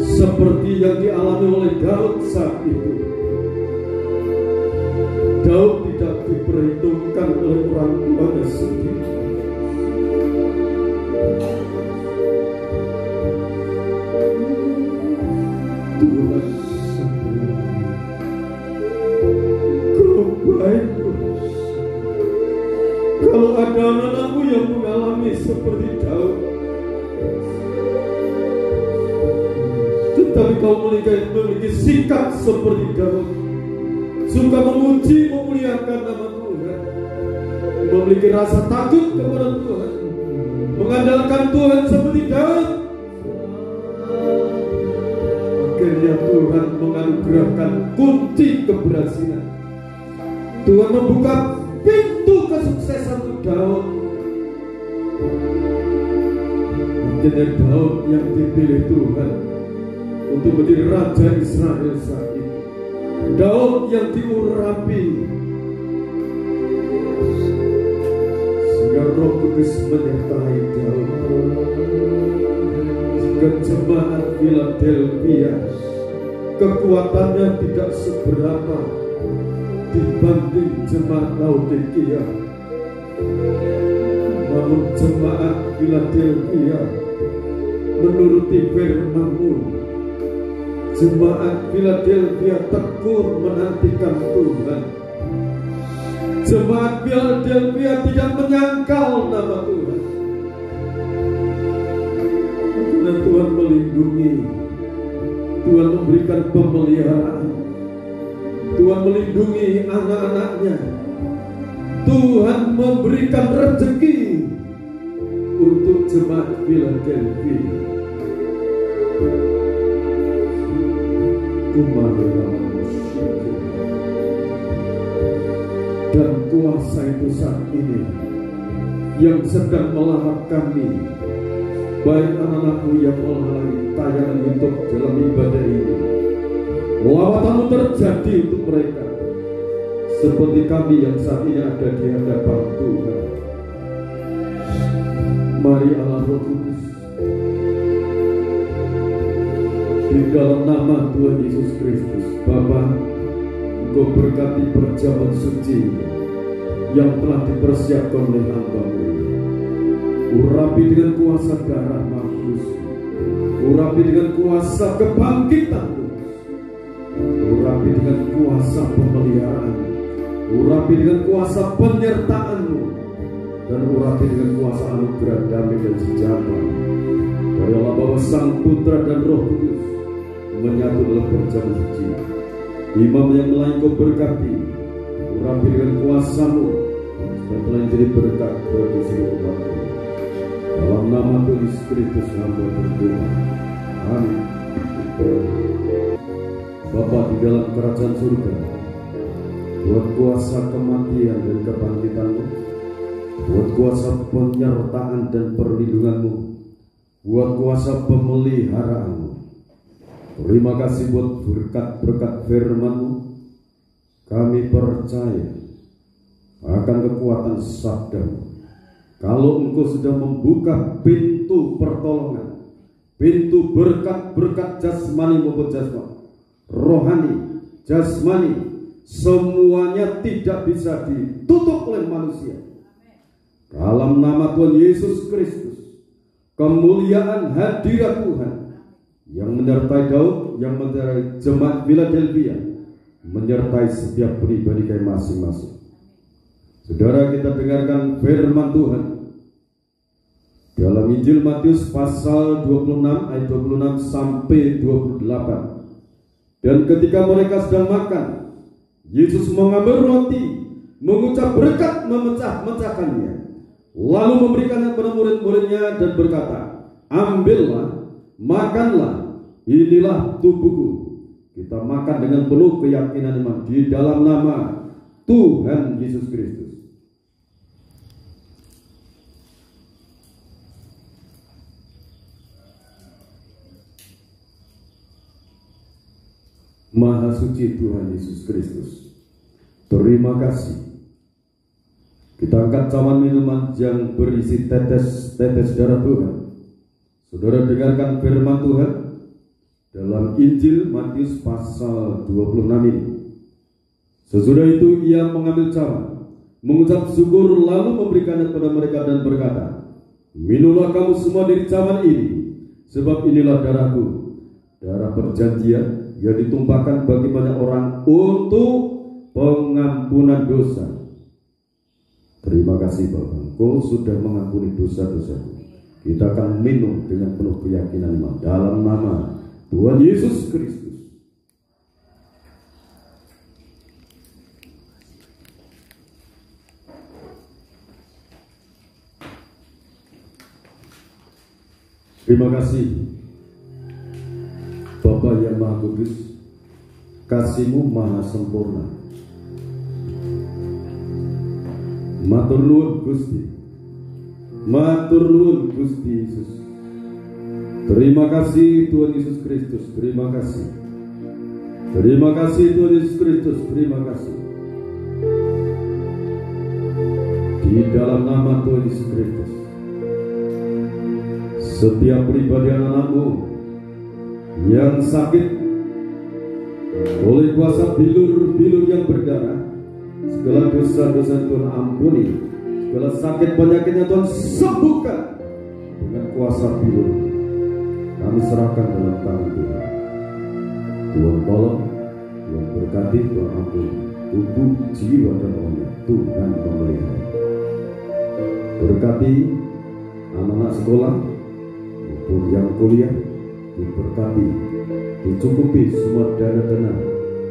seperti yang dialami oleh Daud saat itu. Daud tidak diperhitungkan oleh orang tuanya sendiri. Tuhan, Kau baik. Kalau ada anak-anakmu yang mengalami seperti Daud, tetapi kau memiliki sikap seperti Daud, suka memuji, memuliakan nama Tuhan, memiliki rasa takut kepada Tuhan, mengandalkan Tuhan seperti Daud, akhirnya Tuhan menganugerahkan kunci keberhasilan. Tuhan membuka pintu kesuksesan untuk Daud. Akhirnya Daud yang dipilih Tuhan untuk menjadi raja Israel saat ini. Daud yang diurapi sehingga Roh Kudus menyertai Daud. Sehingga jemaat Philadelphia kekuatannya tidak seberapa dibanding jemaat Laodikia. Namun jemaat Philadelphia menuruti firman-Mu. Jemaat Philadelphia tekun menantikan Tuhan. Jemaat Philadelphia tidak menyangkal nama Tuhan. Karena Tuhan melindungi, Tuhan memberikan pemeliharaan, Tuhan melindungi anak-anaknya, Tuhan memberikan rezeki untuk jemaat Philadelphia. Dan kuasa itu saat ini yang sedang melahap kami, baik anak-anakmu yang melalui tayangan YouTube dalam ibadah ini. Lawatan-Mu terjadi untuk mereka, seperti kami yang saat ini ada di hadapan Tuhan. Mari Allah Roh Kudus, di dalam nama Tuhan Yesus Kristus, Bapa, Engkau berkati perjamuan suci yang telah dipersiapkan oleh hamba-Mu. Urapi dengan kuasa darah Mahfuz, urapi dengan kuasa kebangkitan-Mu, urapi dengan kuasa pemeliharaan, urapi dengan kuasa penyertaan-Mu, dan urapi dengan kuasa anugerah damai dan sejahtera dari Allah Bapa, Sang Putra dan Roh Kudus menyatu dalam perjamuan suci. Imam yang lain Kau berkati, urapi dengan kuasa-Mu, dan telah jadi berkat bagi seluruh umat-Mu. Dalam nama Tuhan Yesus Kristus hamba berdoa. Amin. Bapa di dalam kerajaan surga, buat kuasa kematian dan kebangkitan-Mu, buat kuasa penyertaan dan perlindungan-Mu, buat kuasa pemeliharaan-Mu. Terima kasih buat berkat-berkat firman-Mu. Kami percaya akan kekuatan sabda-Mu. Kalau Engkau sudah membuka pintu pertolongan, pintu berkat-berkat jasmani maupun rohani, jasmani, semuanya tidak bisa ditutup oleh manusia. Dalam nama Tuhan Yesus Kristus, kemuliaan hadirat Tuhan yang menyertai Daud, yang menyertai jemaat Philadelphia, menyertai setiap pribadi kami masing-masing. Saudara, kita dengarkan firman Tuhan dalam Injil Matius pasal 26 ayat 26 sampai 28. Dan ketika mereka sedang makan, Yesus mengambil roti, mengucap berkat, memecah-mecahkannya, lalu memberikannya kepada murid-muridnya dan berkata, ambillah, makanlah, inilah tubuhku. Kita makan dengan penuh keyakinan iman di dalam nama Tuhan Yesus Kristus. Maha suci Tuhan Yesus Kristus, terima kasih. Kita angkat cawan minuman yang berisi tetes-tetes darah Tuhan. Saudara, dengarkan firman Tuhan dalam Injil Matius pasal 26 ini. Sesudah itu ia mengambil cawan, mengucap syukur, lalu memberikannya kepada mereka dan berkata, minumlah kamu semua dari cawan ini, sebab inilah darahku, darah perjanjian yang ditumpahkan bagi banyak orang untuk pengampunan dosa. Terima kasih Bapak, Engkau sudah mengampuni dosa-dosa. Kita akan minum dengan penuh keyakinan iman dalam nama Tuhan Yesus Kristus. Terima kasih Bapa yang Maha Kudus, kasih-Mu maha sempurna. Matur nuwun Gusti, matur nuwun Gusti Yesus. Terima kasih Tuhan Yesus Kristus, terima kasih. Terima kasih Tuhan Yesus Kristus, terima kasih. Di dalam nama Tuhan Yesus Kristus, setiap pribadi anak-Mu yang sakit oleh kuasa bilur-bilur yang berdarah, segala dosa-dosa Tuhan ampuni, segala sakit penyakitnya Tuhan sembuhkan dengan kuasa bilur. Kami serahkan dalam tangan Tuhan. Tuhan tolong, Tuhan berkati, Tuhan ampuni tubuh, jiwa dan rohnya. Tuhan memelihara. Berkati anak-anak sekolah maupun yang kuliah, diberkati, dicukupi semua dana-dana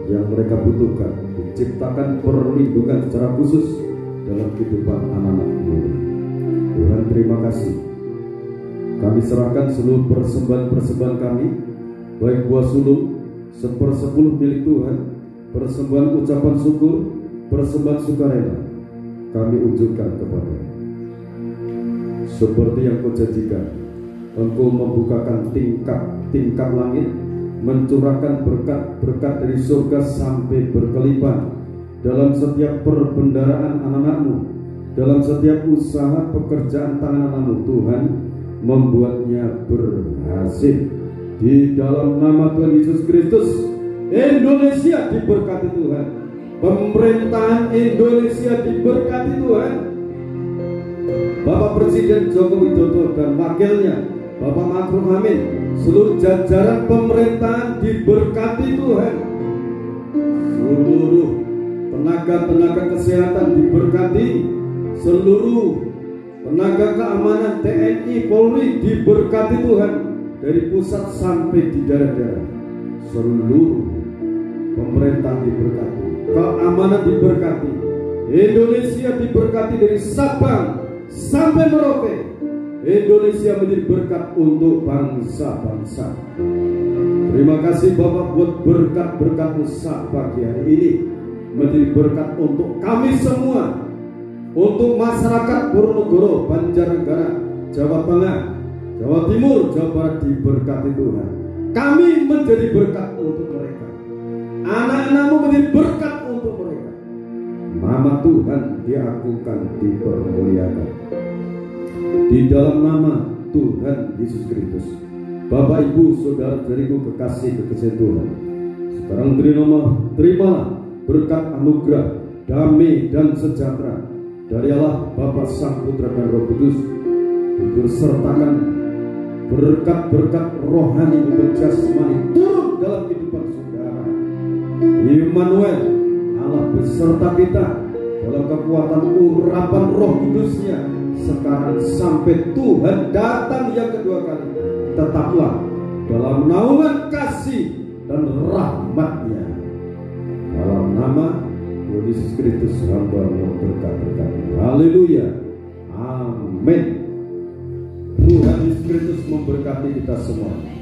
yang mereka butuhkan, diciptakan perlindungan secara khusus dalam kehidupan anak-anak murid. Tuhan, terima kasih. Kami serahkan seluruh persembahan-persembahan kami, baik buah sulung, 1/10 milik Tuhan, persembahan ucapan syukur, persembahan sukarela, kami unjukkan kepada seperti yang Kau janjikan. Engkau membukakan tingkap langit, mencurahkan berkat-berkat dari surga sampai berkelipat dalam setiap perbendaharaan anak-anak-Mu, dalam setiap usaha pekerjaan tangan anak-Mu. Tuhan, membuatnya berhasil. Di dalam nama Tuhan Yesus Kristus, Indonesia diberkati Tuhan. Pemerintahan Indonesia diberkati Tuhan. Bapak Presiden Joko Widodo dan wakilnya Bapak Ma'ruf Amin, seluruh jajaran pemerintahan diberkati Tuhan. Seluruh tenaga-tenaga kesehatan diberkati. Seluruh tenaga keamanan TNI, Polri diberkati Tuhan, dari pusat sampai di daerah-daerah. Seluruh pemerintah diberkati, keamanan diberkati, Indonesia diberkati dari Sabang sampai Merauke. Indonesia menjadi berkat untuk bangsa-bangsa. Terima kasih Bapak buat berkat-berkat-Mu pagi hari ini, menjadi berkat untuk kami semua, untuk masyarakat Wonosobo, Banjarnegara, Jawa Tengah, Jawa Timur, Jawa Barat, diberkati Tuhan. Kami menjadi berkat untuk mereka, anak-anak-Mu menjadi berkat untuk mereka. Nama Tuhan diagungkan, dipermuliakan. Di dalam nama Tuhan Yesus Kristus, Bapak Ibu saudara-saudariku kekasih Tuhan, sekarang terimalah berkat anugerah, damai dan sejahtera dari Allah Bapa, Sang Putra dan Roh Kudus, dibersertakan berkat-berkat rohani maupun jasmani turun dalam kehidupan saudara. Immanuel, Allah beserta kita dalam kekuatan urapan Roh Kudusnya sekarang sampai Tuhan datang yang kedua kali. Tetaplah dalam naungan kasih dan rahmat-Nya. Dalam nama Yesus Kristus hamba berkat-berkat. Haleluya. Amin. Tuhan Yesus Kristus memberkati kita semua.